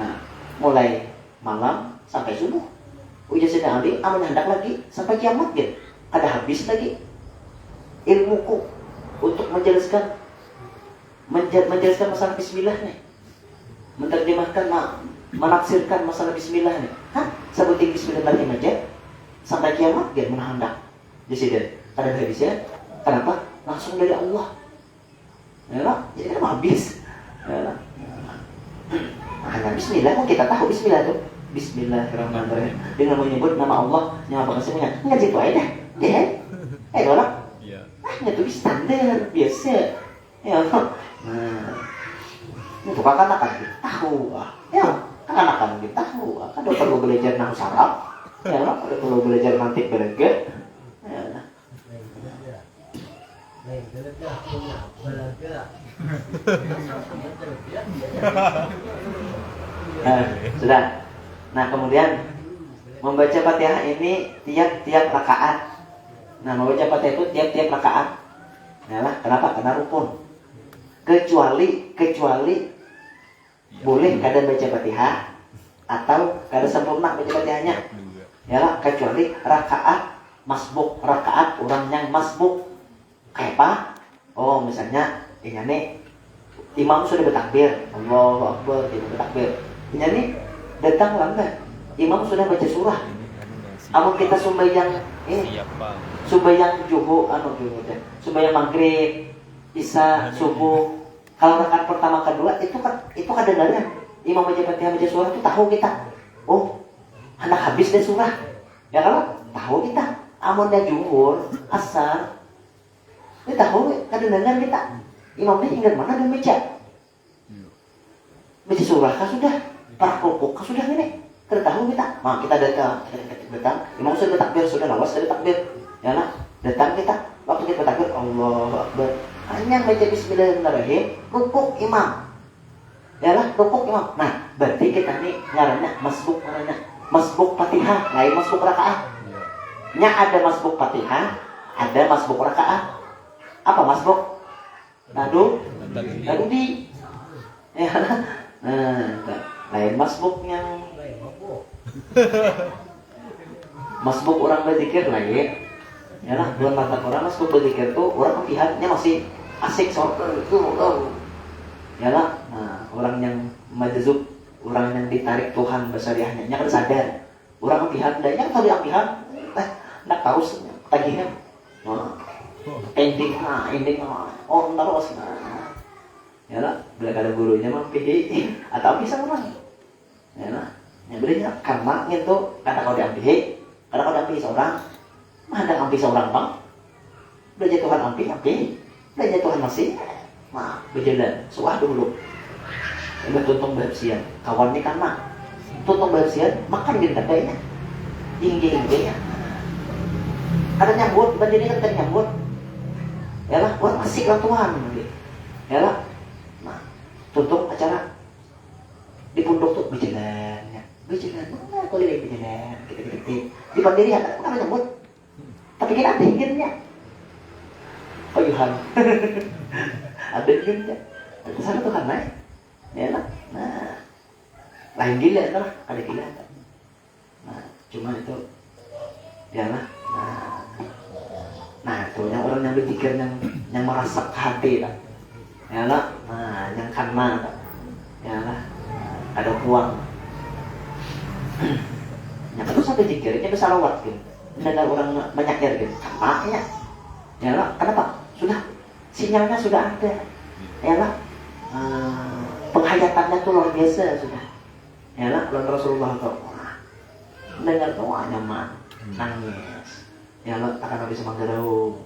S1: Nah, mulai malam sampai subuh. Ujar Sayyidina Ali aman hendak lagi sampai kiamat gitu. Ada habis lagi ilmuku untuk menjelaskan masalah bismillah nih, menerjemahkan menafsirkan masalah bismillah nih. Sebutin bismillahirrahmanirrahim aja sampai kiamat dia menghendak di sini. Ada habisnya. Kenapa? Langsung dari Allah. Ya, jadi kan habis. Ya. Nah, bismillah kan kita tahu bismillah itu. Bismillahirrahmanirrahim. Dengan menyebut nama Allah yang apa kesemuanya. Enggak gitu aja. Ya. Orang hanya tulis standar biasa ya. Nah itu kanak-kanak kita tahu ya, kanak-kanak kita tahu kan udah perlu belajar nang sarap ya, udah perlu belajar nanti berege ya. Sudah. Nah kemudian membaca Fatihah ini tiap-tiap rakaat. Nah, membaca Fatihah itu tiap-tiap rakaat. Ya lah, kenapa? Karena rukun. Kecuali boleh kadang baca Fatihah atau kadang sempurna baca Fatihahnya. Ya lah, kecuali rakaat masbuk, rakaat orang yang masbuk. Kayak apa? Oh, misalnya ini nih imam sudah bertakbir, Allahu Akbar, dia bertakbir. Ini nih datang lambat. imam sudah baca surah. Amun kita sumbayang sumbayang juhur sumbayang maghrib, isya, subuh. Kalau rakaat pertama kedua itu kadang-kadang imam baca Fatihah baca surah itu tahu kita. Oh, anak habis deh surah. Ya kalau tahu kita. Amun dia juhur, asar, ini tahu kadang-kadang kita. Imamnya ingat mana dia baca. Baca surah kah sudah, para rukuk kah sudah ini. Kita tahu kita. Nah, kita datang, imam sudah bertakbir, sudah lawas dari takbir. Ya lah, datang kita. Waktu kita bertakbir, Allahu Akbar. Hanya baca bismillahirrahmanirrahim, rukuk imam. Ya lah, rukuk imam. Nah, berarti kita nih ngarannya masbuk Fatihah, lain masbuk rakaat. Nya ada masbuk Fatihah, ada masbuk rakaat. Apa masbuk? Nadu di. Ya. Nah, lain masbuk yang masbuk orang berzikir lain. Ya lah, bukan mata orang masbuk berzikir tuh orang pihaknya masih asik soal itu. Ya lah, nah, orang yang majzub, orang yang ditarik Tuhan basariahnya, nya kan sadar. Orang pihak dan yang tadi pihak nak tahu tagihan. Ending oh terus ya lah, bila ada gurunya mah pilih atau bisa orang. Ya lah, yang belinya karena itu kata kau diambil, kata kau diambil seorang, mana ambil seorang bang, belajar Tuhan ambil, belajar Tuhan masih, mah berjalan, suah dulu. Ini tuntung bersihan, kawan ini karena tuntung bersihan, makan di katanya, tinggi-tingginya. Ada nyambut, berdiri kan tadi nyambut. Ya lah, orang asik lah Tuhan. Ya lah, nah, tutup acara di punduk tuh berjalan, mana kau lihat berjalan, kita di berdiri ada nyambut. Tapi kita ada inginnya, payuhan, ada inginnya. Itu sana Tuhan naik. Ya lah, nah, lain gila lah, ada gila. Nah, cuma itu, ya lah. Nah itu yang orang yang berpikir yang merasa hati lah, ya lah, nah yang karena, ya lah, ada uang, yang terus sampai pikirnya bisa lewat gitu, ada orang banyak gitu, kampaknya, ya lah, kenapa? Sudah sinyalnya sudah ada, ya lah, penghayatannya tuh luar biasa sudah, ya lah, lalu Rasulullah tuh, dengar doa nyaman, nangis. Ya lo akan habis menggerau.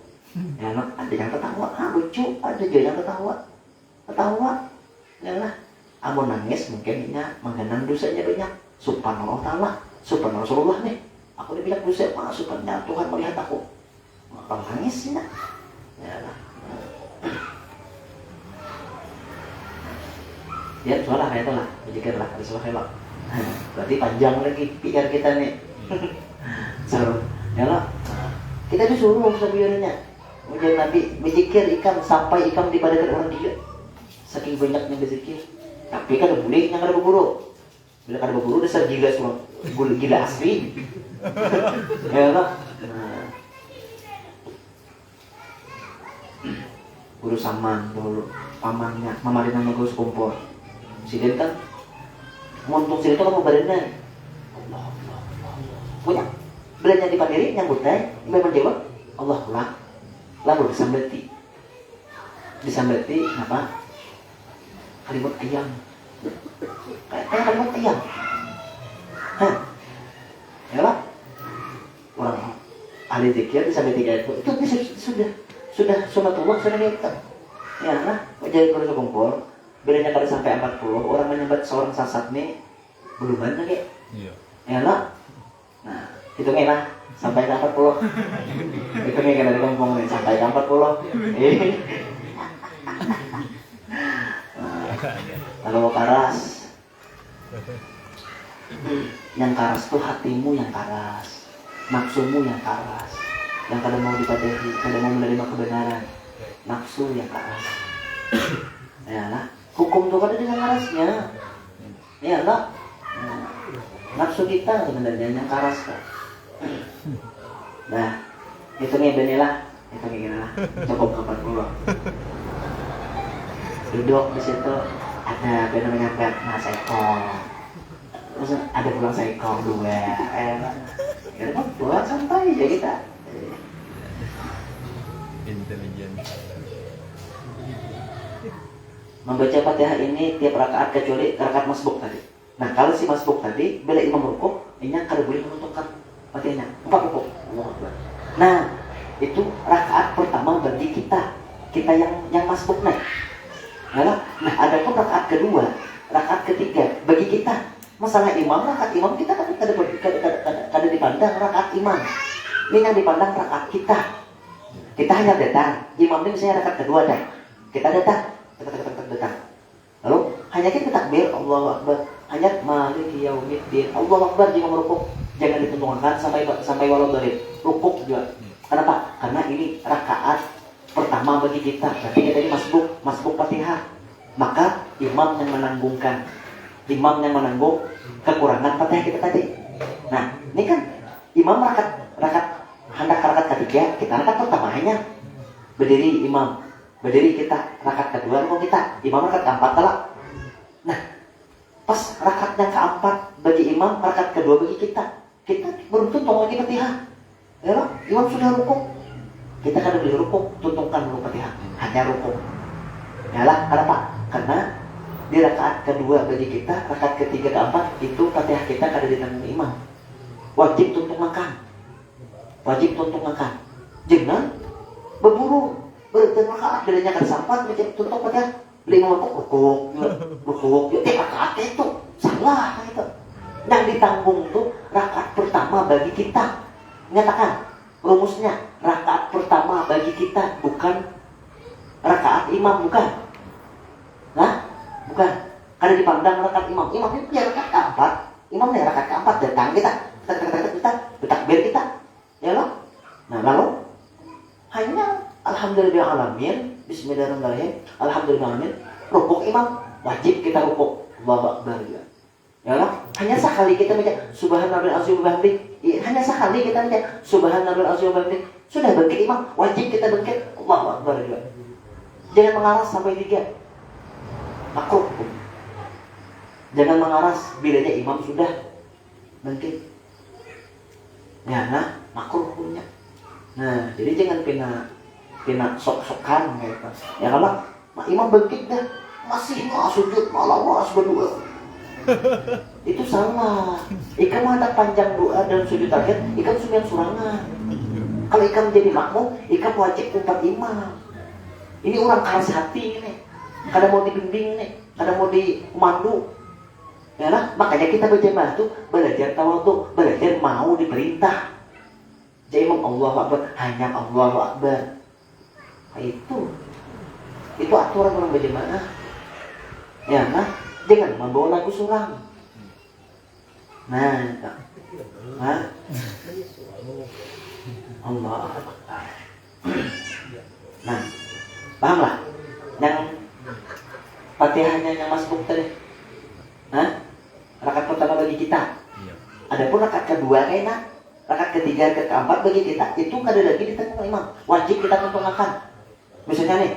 S1: Ya lo ada yang ketawa, lucu, ada juga yang ketawa. Ya lah, amun nangis mungkin nya menggenang dosanya banyak. Subhanallah taala, subhanallah Rasulullah nih. Aku dibilang dosa, subhanallah Tuhan melihat aku. Kalau nangisnya, ya lah. Ya soalnya kayak itu lah, pikirlah, bismillah. Berarti panjang lagi pikir kita nih. Seru, ya lah. Kita disuruh sebenarnya ujian Nabi berzikir ikan sampai ikan dibadakan orang gila. Saking banyaknya berzikir. Tapi kan boleh yang ada berburu. Bila ada berburu dasar gila semua. Gila asli. Ya lah. Nah. Guru Saman dulu pamannya, mama namanya guru sekumpul. Sidin kan muntung sidin itu kan badannya. Allah. Punya belanja di pandiri nyambut teh, memang jawab Allah lah, lalu disambeti apa? Kalimat ayam, kayak kalimat ayam, ya lah, orang ahli zikir disambeti kayak itu sudah sunatullah sudah kita, ya lah, jadi kalau sekumpul, bedanya kali sampai 40 orang menyambat seorang sasat nih belum banyak ya, ya lah, nah hitungnya lah sampai ke 40. Hitungnya kan dari ngomong nih sampai ke 40. Kalau karas, yang karas tuh hatimu yang karas, nafsumu yang karas, yang kadang mau dipadahi, kadang mau menerima kebenaran, nafsu yang karas. Ya lah, hukum tuh kan dengan karasnya. Ya lah, nafsu kita sebenarnya yang karas kan. Nah, hitungnya beginilah, cukup 40. Duduk di situ ada namanya Batna Sekol. Terus ada pulang seekor dua. Ya kan pulang santai aja kita.
S2: Intelijen.
S1: Membaca Fatihah ini tiap rakaat kecuali rakaat masbuk tadi. Nah kalau si masbuk tadi bila imam rukuk, ini kada boleh menentukan Fatihahnya. 4 rukuk. Nah itu rakaat pertama bagi kita yang masbuk naik. Nah ada pun rakaat kedua, rakaat ketiga bagi kita. Masalah imam, rakaat imam kita kada dipandang rakaat imam. Ini yang dipandang rakaat kita. Kita hanya datang. Imam ini misalnya rakaat kedua dah. Kita datang. Lalu hanya kita takbir Allahu Akbar. Hanya maliki yaumiddin. Allahu Akbar jika merukuk. Jangan ditentukan sampai walau dari rukuk juga. Kenapa? Karena ini rakaat pertama bagi kita. Berarti kita ini masbuk Fatihah. Maka imam yang menanggung kekurangan Fatihah kita tadi. Nah, ini kan imam rakaat hendak rakaat ketiga, kita rakaat pertama hanya berdiri imam, berdiri kita rakaat kedua mau kita, imam rakaat keempat telah. Nah, pas rakaat yang keempat bagi imam, rakaat kedua bagi kita baru tuntung lagi Fatihah. Ya, imam sudah rukuk, kita kan boleh rukuk, tuntungkan dulu Fatihah, hanya rukuk. Yalah, kenapa? Karena di rakaat kedua bagi kita, rakaat ketiga keempat itu Fatihah kita kada ditanggung imam. Wajib tuntung makan. Jangan berburu berrakaat bedanya kan sampan macam tuntung Fatihah 5 rukuk tiap rakaat itu salah itu. Yang ditanggung tuh rakaat pertama bagi kita. Nyatakan rumusnya, rakaat pertama bagi kita, bukan rakaat imam, bukan. Nah, bukan. Karena dipandang rakaat imam. Imam itu punya rakaat keempat. Imam punya rakaat keempat, datang kita bertakbir kita. Ya loh. Nah, lalu hanya alhamdulillahirrahmanirrahim, bismillahirrahmanirrahim, alhamdulillahirrahmanirrahim, rukuk imam, wajib kita rukuk. Allahu Akbar. Ya loh. Hanya sekali kita baca subhanallahil azim wa bihamdihi. Hanya sekali kita baca subhanallahil azim wa bihamdihi. Sudah bangkit imam, wajib kita bangkit. Allahu Akbar. Jangan mengaras sampai 3. Makruh. Jangan mengaras bilanya imam sudah bangkit. Ya, nah, makruh punya. Nah, jadi jangan pina sok-sokan gitu. Ya kalau imam bangkit dah masih mau sujud malah berdua. Itu salah. Ikam ada panjang doa dan sujud akhir, ikam sembilan surangan. Kalau ikam jadi makmum, ikam wajib umpat imam. Ini orang keras hati ini. Kada mau dibimbing nih, kada mau dimandu. Ya lah, makanya kita berjamaah tuh belajar tawadhu, belajar mau diperintah. Jadi imam Allahu Akbar, hanya Allahu Akbar. Nah, itu aturan orang berjamaah. Ya nah, jangan membawa lagu surang. Nah, Allah Akbar. Nah, pahamlah? Yang Fatihahnya yang masbuk tadi. Hah? Rakaat pertama bagi kita. Adapun rakaat kedua kayaknya, rakaat ketiga ke keempat bagi kita itu kada lagi ditanggung imam. Wajib kita tuntung akan. Misalnya nih,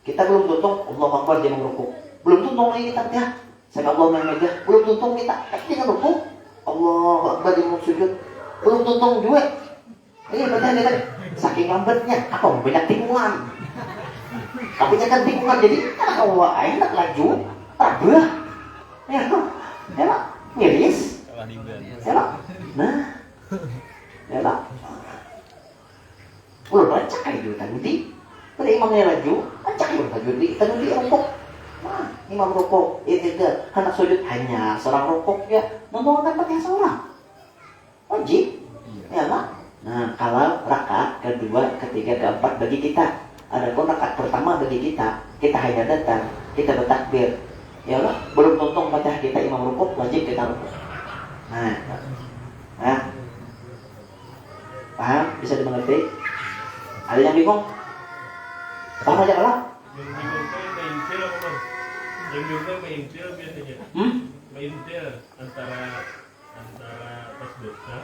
S1: kita belum tuntung Allahu Akbar jangan rukuk. Belum tuntung lagi kita ya. Sama Allah yang megah, belum tuntung kita. Jangan rukuk. Allahu Akbar jangan sujud. Belum tuntung juga. Ini betul tadi. Saking lambatnya, apa banyak tikungan. Tapi jangan tikungan jadi Allah enak laju, tabah. Ya, miris. Ya, nah, ya, udah baca itu tadi. Pada imamnya laju, baca itu tadi rukuk. Nah, imam rukuk, itu anak sujud hanya seorang rukuk ya, membawakan Fatihah seorang. Wajib, ya lah. Nah, kalau rakaat kedua, ketiga, keempat bagi kita. Adapun rakaat pertama bagi kita hanya datang, kita bertakbir. Ya Allah, belum tuntung Fatihah kita imam rukuk, wajib kita rukuk. Nah, paham? Bisa dimengerti? Ada yang bingung? Paham aja Allah?
S3: Yang bingung maintil biasanya. Maintil antara pas dosa.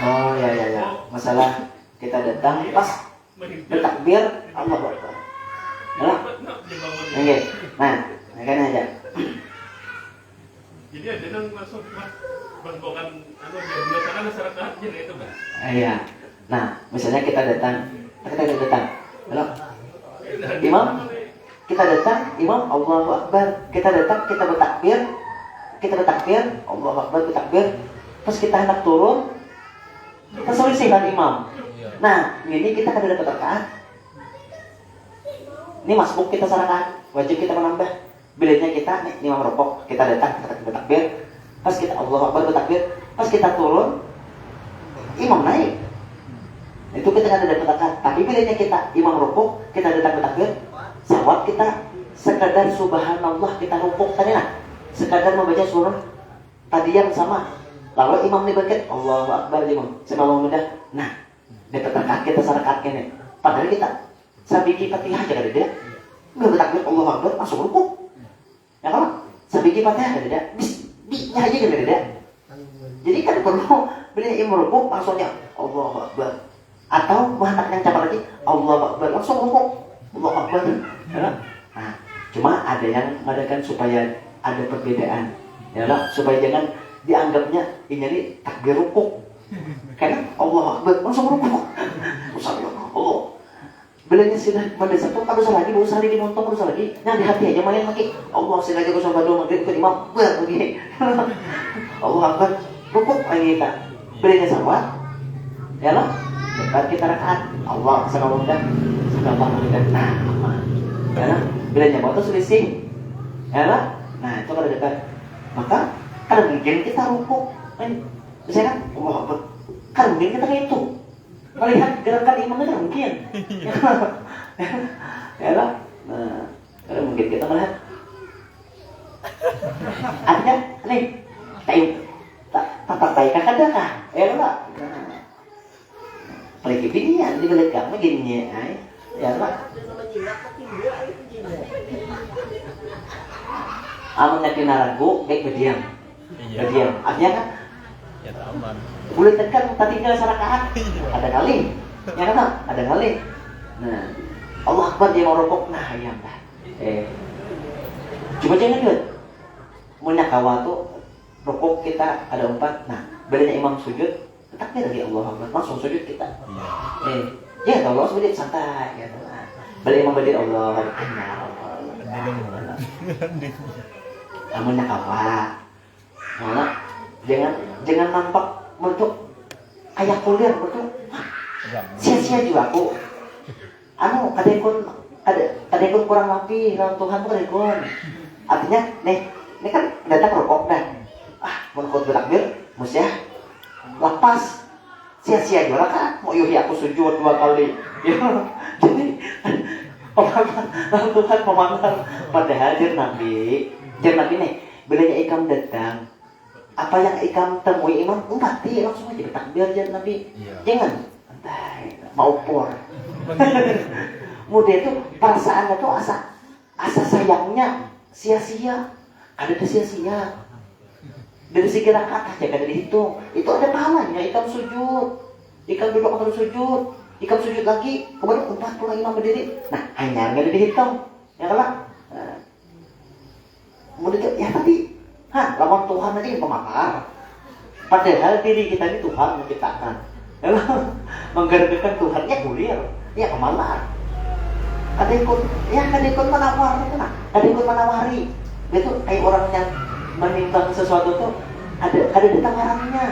S1: Oh ya. Masalah kita datang pas bertakbir Allah Akbar. Nah, kan aja.
S3: Jadi ada yang masuk bangkokan dia biasakan masyarakatnya itu kan.
S1: Iya. Nah, misalnya kita datang. Halo. Imam, kita datang, Imam Allahu Akbar. Kita datang, kita bertakbir, Allahu Akbar bertakbir. Pas kita hendak turun, kita selisihan imam. Nah, ini kita kada dapat rakaat. Ini masbuk kita sarakaat, wajib kita menambah. Bilanya kita, nih imam rokok, kita datang, kita bertakbir. Pas kita Allahu Akbar bertakbir, pas kita turun, imam naik. Itu kita kada dapat rakaat. Tapi bilanya kita imam rokok, kita datang bertakbir, sawab kita sekadar subhanallah kita rukuk tadi nah. Sekadar membaca surah tadi yang sama. Lalu imam nih berkat Allahu Akbar imam. Semalam mudah. Nah, dapat rakaat kita sarakaat kene. Padahal kita sabiki Fatihah aja kada dia. Enggak bertakbir Allahu Akbar masuk rukuk. Ya kan? Sabiki Fatihah kada dia. Bisnya aja kada dia. Jadi kan perlu bila imam rukuk langsungnya Allahu Akbar. Atau menghentak yang campur lagi Allahu Akbar langsung rukuk. Allahu Akbar. Ya. Nah, cuma ada yang mengadakan supaya ada perbedaan. Ya lah, supaya jangan dianggapnya ini takbir rukuk. Karena Allahu Akbar langsung rukuk. Usah Allah. Bilanya sudah mendesak tuh, usah lagi, usah lagi nonton, usah lagi. Nah di hati aja main lagi. Allah sengaja usah badu maghrib ke imam begini. Allahu Akbar rukuk lagi kita. Bilanya sama. Ya lah. Dekat kita rakaat Allah subhanahu wa ta'ala. Nah, ya lah. Bilanya waktu selisih. Ya lah. Nah, itu kalau dekat. Maka kan mungkin kita rukuk. Bisa kan? Allah Akbar. Kan mungkin kita kayak itu. Melihat gerakan imamnya kan mungkin. Ya lah. Nah, kan mungkin kita melihat. Artinya, nih, tak ada kah? Ya lah. Lagi binian di balik kamu gini ya lah. Amun nak ragu, baik berdiam. Berdiam. Artinya kan?
S2: Ya aman.
S1: Boleh tekan tak tinggal sarakaat. Ada kali. Ya kan? Ada kali. Nah, Allah Akbar dia mau rokok. Nah, ya dah. Cuma jangan lihat. Munyakawa tuh rokok kita ada 4. Nah, bedanya imam sujud. Takbir lagi Allah Akbar, langsung sujud kita. Ya kalau sujud santai gitu. Balik imam berdiri Allah Akbar. Namun nakawa. Malah jangan nampak bentuk kayak kuliah bentuk. Sia-sia juga aku. Kadekun kurang rapi, kalau Tuhan tuh kadekun. Artinya ini kan datang rokok dah. Menurut bertakbir, musyah lepas sia-sia juga kan mau yuhi aku sujud 2 kali ya. Jadi Tuhan memandang padahal jar Nabi nih bilanya ikam datang apa yang ikam temui imam mati langsung aja bertakbir jar Nabi. Jangan mau por mudah itu perasaannya tuh asa sayangnya sia-sia ada sia-sia. Dari segi rakaat aja kan dihitung. Itu ada pahalanya. Ikam sujud, ikam duduk atau sujud, ikam sujud lagi, kemudian 40 lagi imam berdiri. Nah, hanya nggak dihitung, ya kan? Kemudian ya tadi, lawan Tuhan aja yang pemakar. Padahal diri kita ini Tuhan menciptakan. Ya menggargakan Tuhannya kulir, ya pemakar. Kadekun menawar itu nah, kadekun menawari. Itu kayak orang yang menimbang sesuatu tuh ada tawarannya.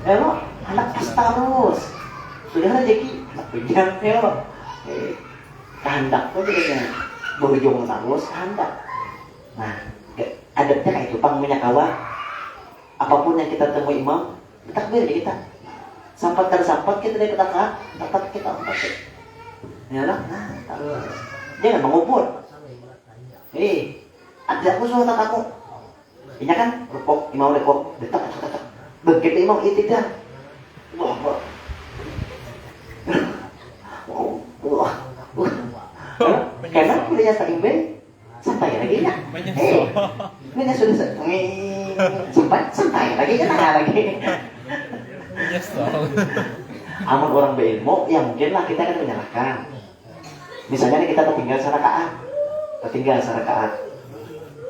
S1: Ya lo, anak pastarus. Sudah rezeki, anak pinjam ya lo. Kehendak tuh jadinya berujung terus kehendak. Nah, adabnya kayak itu pangmunya kawa. Apapun yang kita temui imam, takbir aja kita. Sampai kita dari petaka, tetap kita angkat. Ya lah, nah terus. Jangan mengubur. Ada aku suruh tataku. Ini kan rukuk imam rukuk detak. Begitu imam itidal. Wah. Karena kuliah saimben santai lagi ya. Ini sudah santai lagi ya lagi. Amun orang berilmu ya mungkin lah kita akan menyalahkan. Misalnya kita tertinggal sarakaat.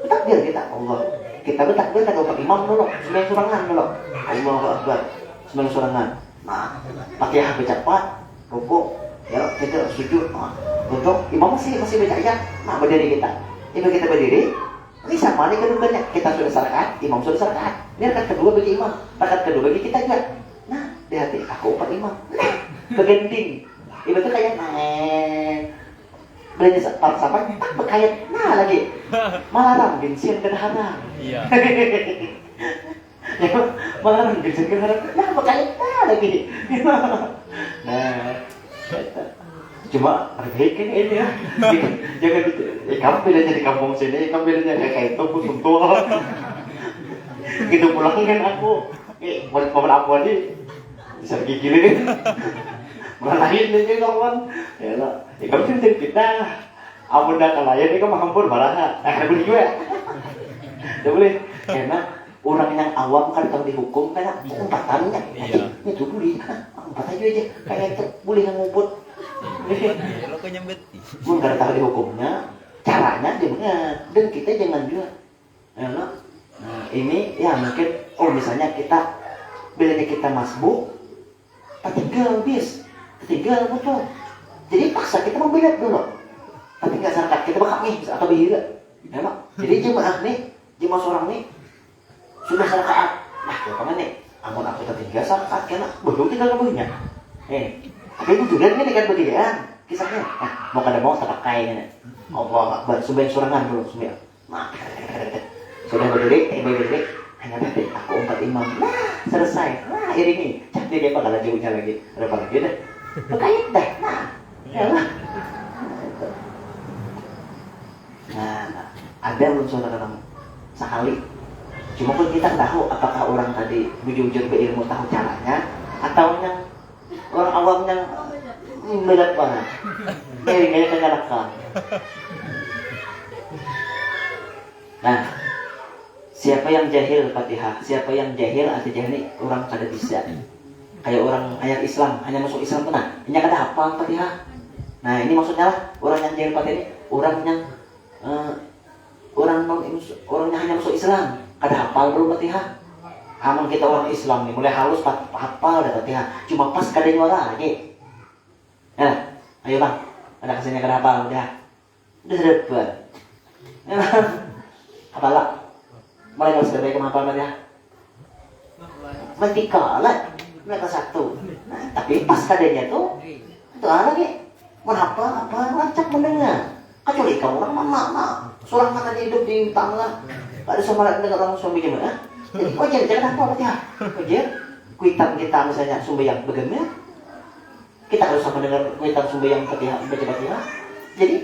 S1: Takbir kita Allah. kita betak Pak Imam dulu, sembahyang surangan dulu. Allahu Akbar, sembahyang surangan. Nah, Fatihah baca 4, rukuk, ya, kita sujud. Nah, untuk imam masih baca ayat. Nah, berdiri kita. Imam kita berdiri, ini sama nih kedudukannya. Kita sudah sarakaat, imam sudah sarakaat. Ini rakaat kedua bagi imam, rakaat kedua bagi kita juga. Nah, di hati aku 4 imam. Kegending. Ibu itu kayak belanja sampai tak berkayat. Nah lagi malarang bensin kendaraan.
S3: Iya.
S1: Ya, malarang bensin kendaraan. Nah berkayat. Nah lagi. Nah, cuma baik kan ini ya. Jangan kamu bedanya di kampung sini, kamu bedanya kayak itu pusing tua. Gitu pulang kan aku. Momen aku nih bisa gigi malahin dia kawan. Ya lah, kamu cinta kita. Amun dah kalayan ini kamu hampur baraha. Nah, boleh juga. Tidak boleh. Karena orang yang awam kan kalau dihukum kan umpatannya.
S3: Iya.
S1: Itu boleh. Umpat aja kayak itu boleh ngumpet.
S2: Ya, lo kok nyambet.
S1: Mun kada tahu dihukumnya, caranya gimana? Dan kita jangan juga. Ya lah. Nah, ini ya mungkin misalnya kita bila kita masbuk, tinggal bis. Ketiga betul. Jadi paksa kita membeli dulu. Tapi nggak zakat kita bakal nih atau bihira. Ya Pak. Jadi jemaah seorang nih sudah zakat. Nah, ya paman nih. Amun aku tertinggal zakat kena belum tinggal kamunya. Tapi itu juga ini kan bagian kisahnya. Mau kada mau tak pakai ini. Allah Akbar, sembahyang surangan dulu sembahyang. Nah, sudah berdiri, hanya tadi aku 4 imam. Nah, selesai. Nah, iringi. Jadi dia bakal jauhnya lagi. Ada apa lagi dah? Berkait dah. Nah, ya lah. Nah, ada unsur dalam sekali. Cuma pun kita tahu apakah orang tadi bujur-bujur berilmu tahu caranya atau yang orang awam yang berat banget. Kayak kenyalakan. Nah, siapa yang jahil Fatihah, siapa yang jahil atau jahil ini orang kada bisa. Kayak orang ayat Islam, hanya masuk Islam tenang. Ini kada hafal Fatihah. Nah, ini maksudnya lah orang yang jahil Fatihah ini orang yang orang yang hanya masuk Islam, kada hafal belum Fatihah. Aman kita orang Islam nih mulai halus hafal dah Fatihah. Cuma pas kada nyuara lagi. Ya, ayo Bang. Ada kesini kada hafal udah. Udah dapat. Ya, apalah. Mulai kalau sudah baik menghafal Fatihah. Mati kalah. Mereka satu. Nah, tapi pas kadenya tuh itu lagi menghafal apa rancak mendengar. Kecuali kamu orang mama, seorang mana hidup di tangga, ada sama dengan orang suami gimana? Jadi wajar jangan apa ya, wajar. Kuitan kita misalnya sumbayang bagaimana? Kita harus sama dengan kuitan sumbayang Fatihah baca Fatihah. Jadi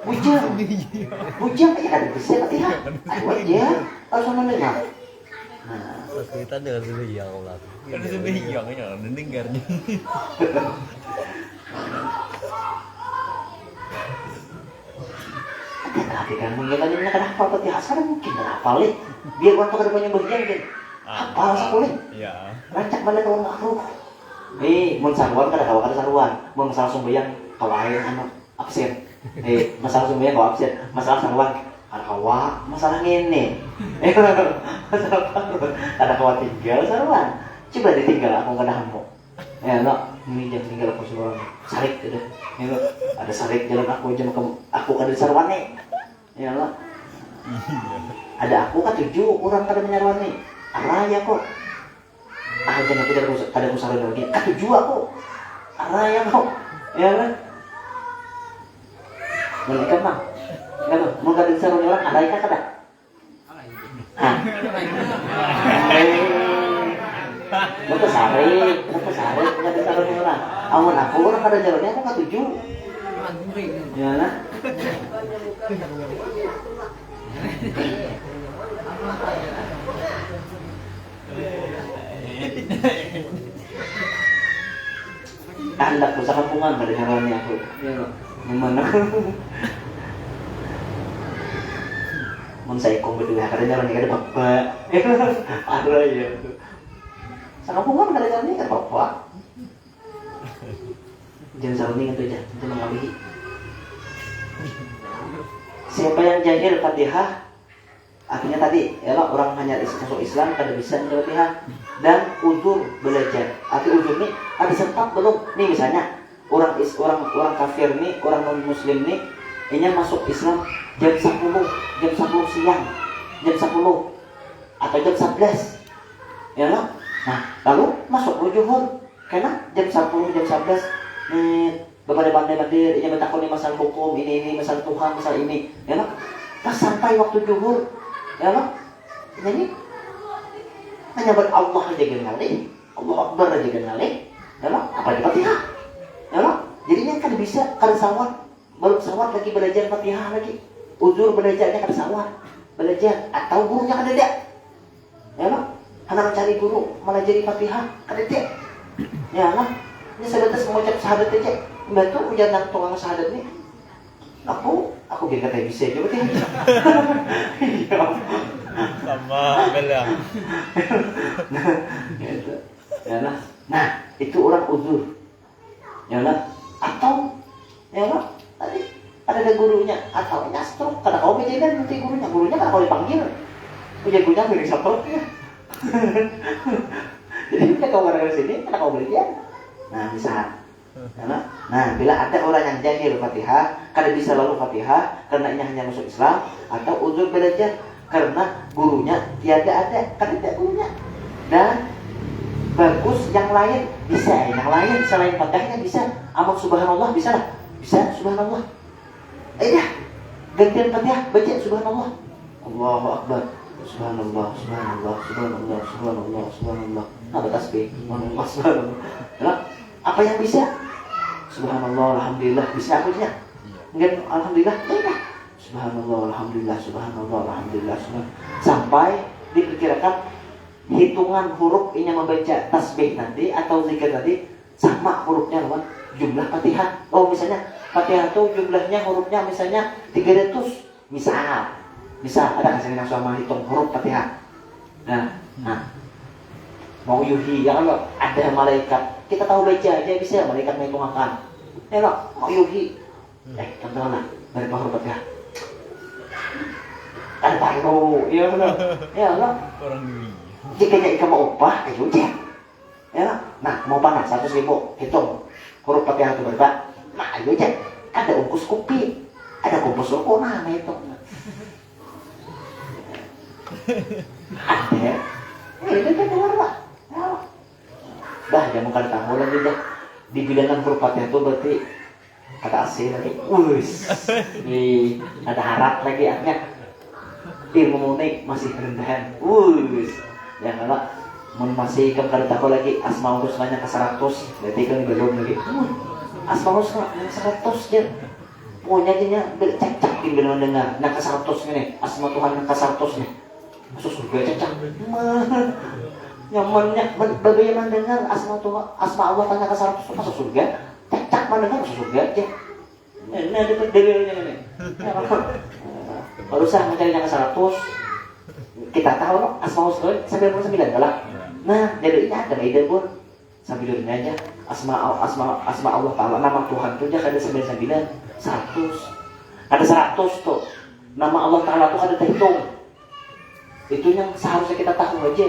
S1: bujang ya kan bisa Fatihah. Wajar harus sama dengan. Nah,
S2: Kita dengar dulu ya Allah.
S3: Kan sembahyang ya, dengar nih.
S1: tapi kan mungkin tadi nak ada hafal Fatihah sekarang mungkin ada hafal nih. Biar waktu kedepannya berjalan kan hafal sekolah.
S3: Iya.
S1: Rancak mana orang makruh. Mun sarwan kada kawa kada sarwan. Mun masalah sumbayang kawain anu absen. Masalah sumbayang kawa absen. Masalah sarwan kada kawa. Masalah ngene. Masalah kada kawa tinggal sarwan. Coba ditinggal aku kada hampo. Ya no, ini jangan tinggal aku sarwan. Sarik udah. Ya no, ada sarik jalan aku jam aku kada sarwan nih. Ya Allah. Ada aku kan 7 orang kada menyarwan nih. Araya kok. Jangan aku kada usah lagi. Kan 7 aku. Araya kok. Ya kan? Mereka mah. Enggak mau kada sarwan orang araya kada. Hah. Lepas sari, kada sarwan orang. Amun aku orang kada jalannya aku kan 7. Ya lah. Anak ko sa kampungan, maliharan niya ako. Gimana? Mun sa ikong berdua, kada jalan niya kada papa. Ada ya. Sa kampungan kada jalan niya kada papa. Jangan saling itu aja, itu mengabihi. Siapa yang jahil Fatihah Akhirnya tadi, ya lah, orang hanya masuk Islam kada bisa membaca Fatihah. Dan uzur belajar. Arti uzur nih ada sempat belum? Nih misalnya orang kafir nih, orang non muslim nih, ini masuk Islam jam 10 siang, jam 10 atau jam 11, ya lah. Nah lalu masuk zuhur, karena jam 10 jam 11 nih berbandai-bandai ini bertakuni masalah hukum ini masalah Tuhan masalah ini, ya lah. Pas sampai waktu zuhur, ya lah, ini hanya Allah aja kenali, Allah Akbar aja kenali, ya lah, apa di Fatihah, ya lah. Jadinya kan bisa kada sawat, belum sawat lagi belajar Fatihah lagi, uzur belajarnya kada sawat, belajar atau gurunya kada ada, ya lah, anak mencari guru malah jadi Fatihah kada ada, ya lah. Ini sebatas mengucap syahadat aja, bantu ujian tukang syahadat nih, aku biar kata bisa juga teh.
S2: Sama belang.
S1: Gitu. Ya lah. Nah, itu orang uzur. Ya lah. Atau ya lah, tadi ada gurunya atau nyastroke karena kau bejalan nanti gurunya kan kau dipanggil. Gurunya milik stroke ya. Jadi kita kau orang ke sini karena kau belajar. Nah, bisa. Nah, bila ada orang yang jahil Fatihah, kada bisa lalu Fatihah karena ini hanya masuk Islam, atau uzur belajar karena gurunya tiada ada, kada ada gurunya. Dan bagus yang lain bisa, yang lain selain Fatihahnya bisa. Amal subhanallah bisa lah, bisa subhanallah. Dah, gantian Fatihah baca subhanallah, Allahu Akbar, subhanallah, subhanallah, subhanallah, subhanallah, subhanallah. Ada tasbih, subhanallah, subhanallah. Nah, apa yang bisa? Subhanallah, alhamdulillah, bisa aku aja. Enggak, alhamdulillah, tidak. Subhanallah, alhamdulillah, subhanallah, alhamdulillah, subhanallah. Sampai diperkirakan hitungan huruf ini membaca tasbih nanti atau zikir tadi sama hurufnya lawan jumlah Fatihah. Oh, misalnya Fatihah itu jumlahnya hurufnya misalnya 300. Misal ada kasih yang sama hitung huruf Fatihah. Nah, mau yuhi ya kalau ada malaikat kita tahu baca aja bisa malaikat menghitungkan. Ya lo mau yuhi. Contohnya dari huruf Fatihah. Kan baru, ya lo.
S2: Orang ini.
S1: Jika ika mau upah, ayo aja. Ya, nah mau panas 100.000, hitung huruf Fatihah itu berapa? Nah, ayo aja. Ada ungkus kopi, ada kumpus rokok, nah itu. Ada. Itu kan keluar lah. Dah, jangan kada tahu lagi dah. Dibilangkan huruf Fatihah itu berarti ada AC lagi. Nih, ada harap lagi akhirnya. Ilmu munik masih rendahan. Ya kalau masih kada tahu lagi asmaul husnanya ke 100, berarti kan belum lagi. Asmaul husna yang 100 je. Pokoknya dia cecak di benar dengar. Yang ke 100 nih, asma Tuhan yang ke 100 nih. Masuk surga cecak. Nyamannya bagaimana dengar asma Tuhan, asma Allah tanya ke 100 masuk surga. Cecak mendengar masuk surga aja. Nah, ada dalilnya nih. Kalau usah mencari yang ke 100, kita tahu loh asma husna 99 lah. Nah, jadi ini ada ide pun sambil dunia aja asma Allah Taala, nama Tuhan itu aja ada 99, 100. Ada 100 tuh. Nama Allah Taala tuh ada terhitung. Itu yang seharusnya kita tahu aja.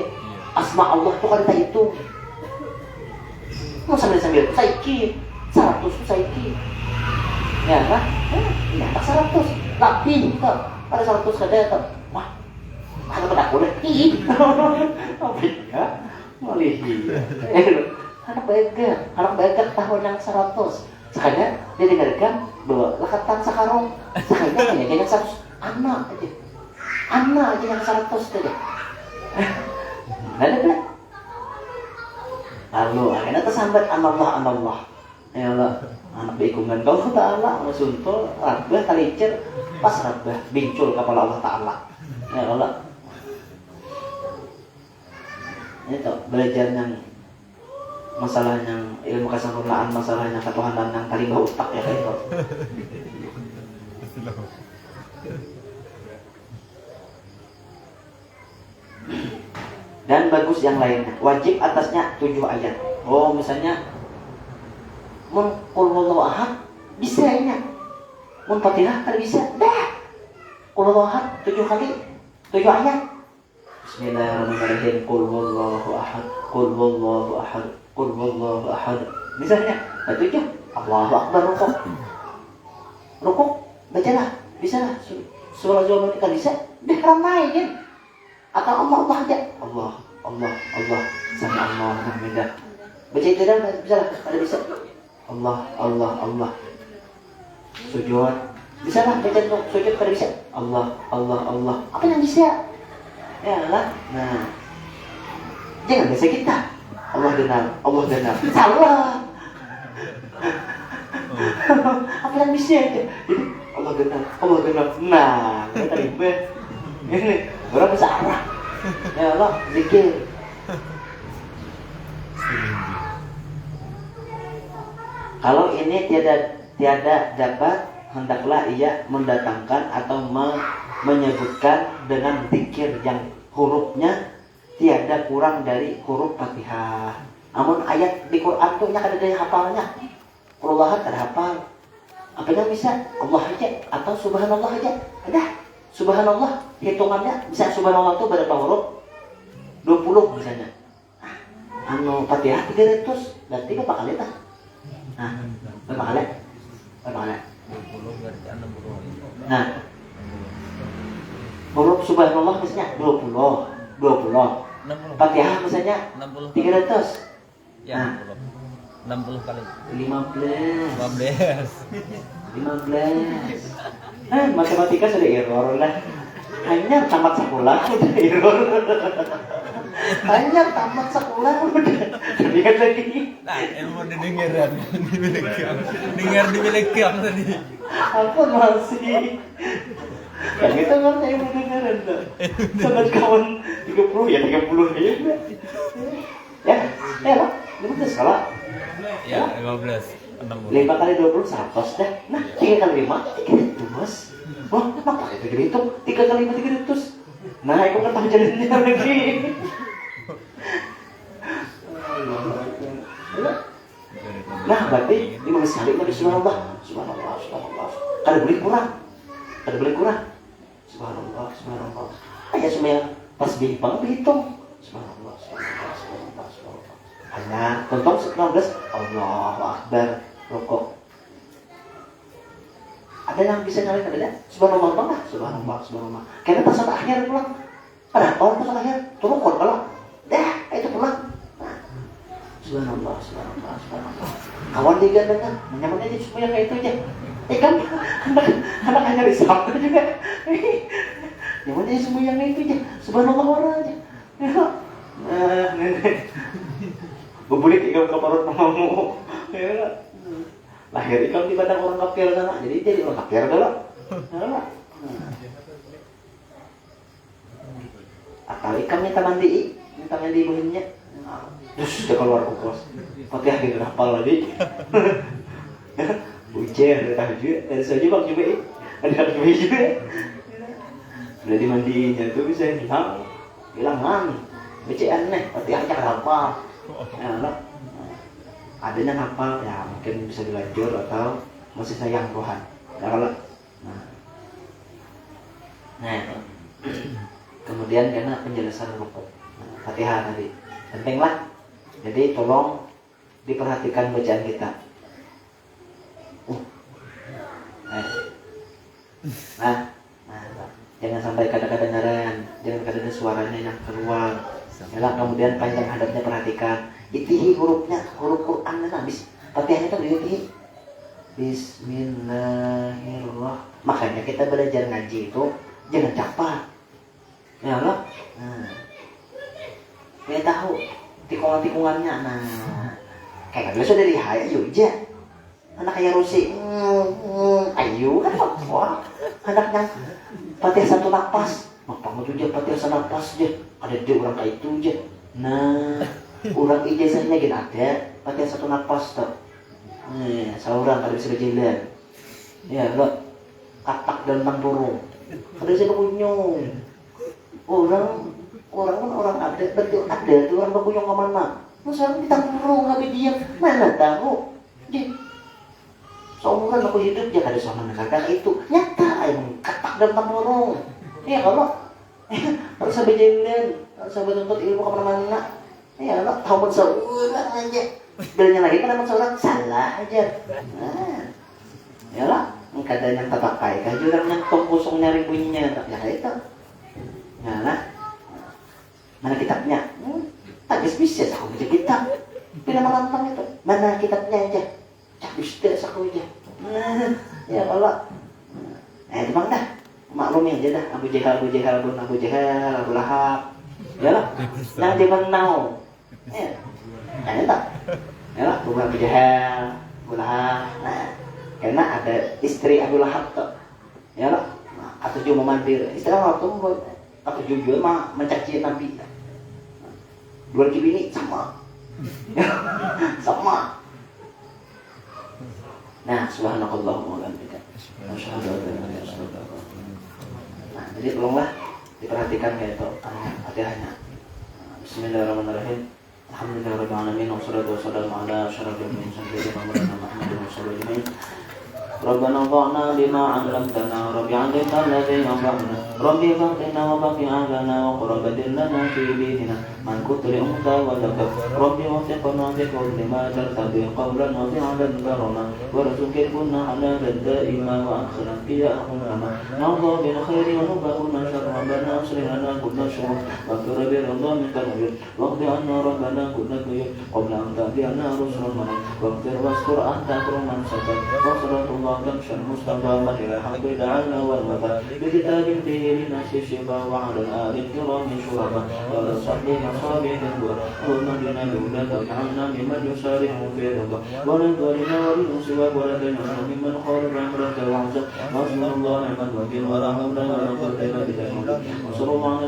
S1: Asma Allah tuh ada terhitung. Mau 99 saiki, 100 tuh saiki. Ya kan? Ini tak 100. Tapi kok pada 100 kada tuh. Wah, ada pada aku lagi. Apa ya? Malihi. Anak beggar tahun yang 100. Sekalian dia dengarkan bahwa lekatan sakarong. Sekalian hanya yang 100 anak aja. Anak aja yang 100 aja. Ada tak? Lalu akhirnya tersambat Allah. Ya Allah, anak bekungan kau Ta'ala masuntul rabah kalicer pas rabah bincul kepala Allah Ta'ala. Ya Allah. Itu belajar yang masalah yang ilmu kesempurnaan, masalah yang ketuhanan yang tali bau utak ya kayak itu. Dan bagus yang lainnya, wajib atasnya 7 ayat. Oh misalnya mun qul huwallahu ahad bisa nya. Mun Fatihah kan bisa. Dah. Qul huwallahu ahad 7 kali 7 ayat. Bismillahirrahmanirrahim. Qul huwallahu ahad. Qul huwallahu ahad. Qul huwallahu ahad. Misalnya, 7. Allahu akbar rukuk. Rukuk, bacalah. Bisa lah. Surah Zuhur kan bisa. Udah ramai kan. Atau Allah aja. Allah. Sami Allah hamidah. Baca itu dah bisa lah. Ada bisa. Allah. Sujud. Bisa lah baca sujud pada bisa. Allah. Apa yang bisa? Ya lah. Nah. Jangan biasa kita. Allah genap. Salah. Apa yang bisa? Jadi Allah genap. Nah, kita ribet. Ini orang bisa arah. Ya Allah, zikir. Kalau ini tiada dapat, hendaklah ia mendatangkan atau menyebutkan dengan zikir yang hurufnya tiada kurang dari huruf Fatihah. Namun ayat di Quran tuh ada dari hafalnya. Allah ada hafal. Apanya bisa? Allah aja atau subhanallah aja. Ada. Subhanallah hitungannya bisa subhanallah itu berapa huruf? 20 misalnya. Fatihah 300 berarti berapa kali tah? Berapa kali?
S2: 20 berarti 60.
S1: Nah, huruf subhanallah misalnya 20.
S2: 60.
S1: Fatihah misalnya
S2: 60.
S1: 300.
S2: Ya, 60 kali.
S1: 15. Matematika sudah error lah. Hanya tamat sekolah udah error. Udah lihat lagi.
S2: Nah, ilmu didengaran, dibilekam tadi.
S1: Aku masih. Yang itu kan saya mendengaran tuh. Sangat kawan 30 ya 30 ya. Ya lah. 15 kalau.
S2: Ya, 15. 60.
S1: 5 kali 20 100 dah. Nah, 3 kali 5 300. Wah, kenapa itu jadi hitung? 3 kali 5 300. Nah, aku kan tahu jalannya lagi. Nah, berarti 15 kali Nabi subhanallah. Kada boleh kurang. Subhanallah. Ayat semua tasbih banget dihitung. Subhanallah. Hanya contoh 19 Allahu Akbar rukuk. Ada yang bisa nyalain ada subhanallah. Karena pas sampai akhir pulang. Pada tahun pas akhir turun kalau itu pulang. Subhanallah. Kawan digandengkan, nyaman aja semua yang kayak itu aja. Kan anak hanya disapa juga. Nyaman aja semua yang kayak itu aja. Subhanallah orang aja. Nenek. Bubulik ikam ke parut mamamu. Lahir ikam di badan orang kafir sana. Jadi orang kafir dulu. Atau ikam minta mandi ibunya. Terus dia keluar kos. Fatihah gitu hafal lagi. Ujian dari tahajud, dari saja bang juga ada juga. Udah dimandinya tuh bisa hilang bacaan nih, Fatihah aja hafal. Ada yang hafal ya mungkin bisa dilanjut atau masih sayang Tuhan. Kalau nah, kemudian karena penjelasan rukuk Fatihah tadi penting lah. Jadi tolong diperhatikan bacaan kita. Jangan sampai kadang-kadang jangan suaranya yang keluar. Yalah, kemudian panjang hadapnya perhatikan. Itihi hurufnya, huruf Quran habis. Fatihahnya itu diitihi. Bismillahirrahmanirrahim. Makanya kita belajar ngaji itu jangan cepat. Ya Allah. Dia tahu tikungannya. Kayak gak sudah dihaya aja. Anak kayak Rusi. Ayo kan wah. Anaknya Fatihah satu napas. Mapang itu aja Fatihah satu napas aja. Ada dia orang kayak itu aja. Nah, orang ijazahnya gini ada Fatihah satu napas tuh. Seorang kalau bisa berjalan. Ya, lo katak dan burung. Ada siapa kunyung. Orang ada, betul ada tuh orang berkunjung kemana? Masa orang kita burung nggak diam, mana tahu? Jadi seumuran aku hidup dia ada sama negara itu nyata yang katak dan burung. Ya kalau Harus sabar jadian, harus sabar tuntut ilmu kemana-mana. Ya Allah, tahu seorang aja. Bilangnya lagi pada seorang salah aja. Nah, ya Allah, kadang yang tak pakai, kadang yang tong kosong nyari bunyinya, ya kayak itu. Ya Allah, mana kitabnya? Tak bisa, aku baca kitab. Bila melantang itu, mana kitabnya aja? Tak bisa, aku aja. Ya Allah, itu bang dah. Maklumi aja dah, Abu Jahal, Abu Lahab. Ya lah, jangan dimenau. Ya, nah tak. Ya lah, Abu Jahal, Abu Lahab. Nah, karena ada istri Abu Lahab tuh. Ya lah, atau cuma mandir. Istilah waktu aku jujur mah mencaci Nabi. Dua bini sama, sama. Nah, subhanakallahumma wa bihamdika. Asyhadu an la ilaha illa anta. Nah, jadi tolonglah diperhatikan kayak itu Fatihahnya. Bismillahirrahmanirrahim. Alhamdulillahirabbil alamin wassalatu wassalamu ala asyrofil mursalin sayyidina Muhammadin sallallahu alaihi wasallam. Rabbana anfa'na bima 'allamtana rabbi 'allimna alladhi yanfa'una rabbi fa'tina wa baqi 'alana wa qurbatin lana fi dinina man kutri umta wa lakab rabbi wasiqna bi kulli ma tartabi qawlan wa fi'lan barana wa rizqin kunna halalan da'ima wa akhran qiyamuna na'udhu bil khairi wa nubahuna syarra rabbana asrih lana kulla syurur wa qurbi ridha minka wajud wa qdi anna rabbana kulla khair qabla an ta'tiyana rusulun manak wa qdir waskur anta kurman sabat wa salatu وقدمش المصطفى مهل الحق دعانا والوفاء بكتاب فيه للناس الشفاء وعلى الآل الكرام شرفاء وعلى الصحب أصحابه الهدى ومدنا الأولاد واجعلنا ممن يسارع في رضا ولا ظالنا ولا سواك ولا تجعلنا ممن خالف أمرك وعزك وحسبنا الله نعم الوكيل ولا حول ولا قوة إلا بالله وصلى الله على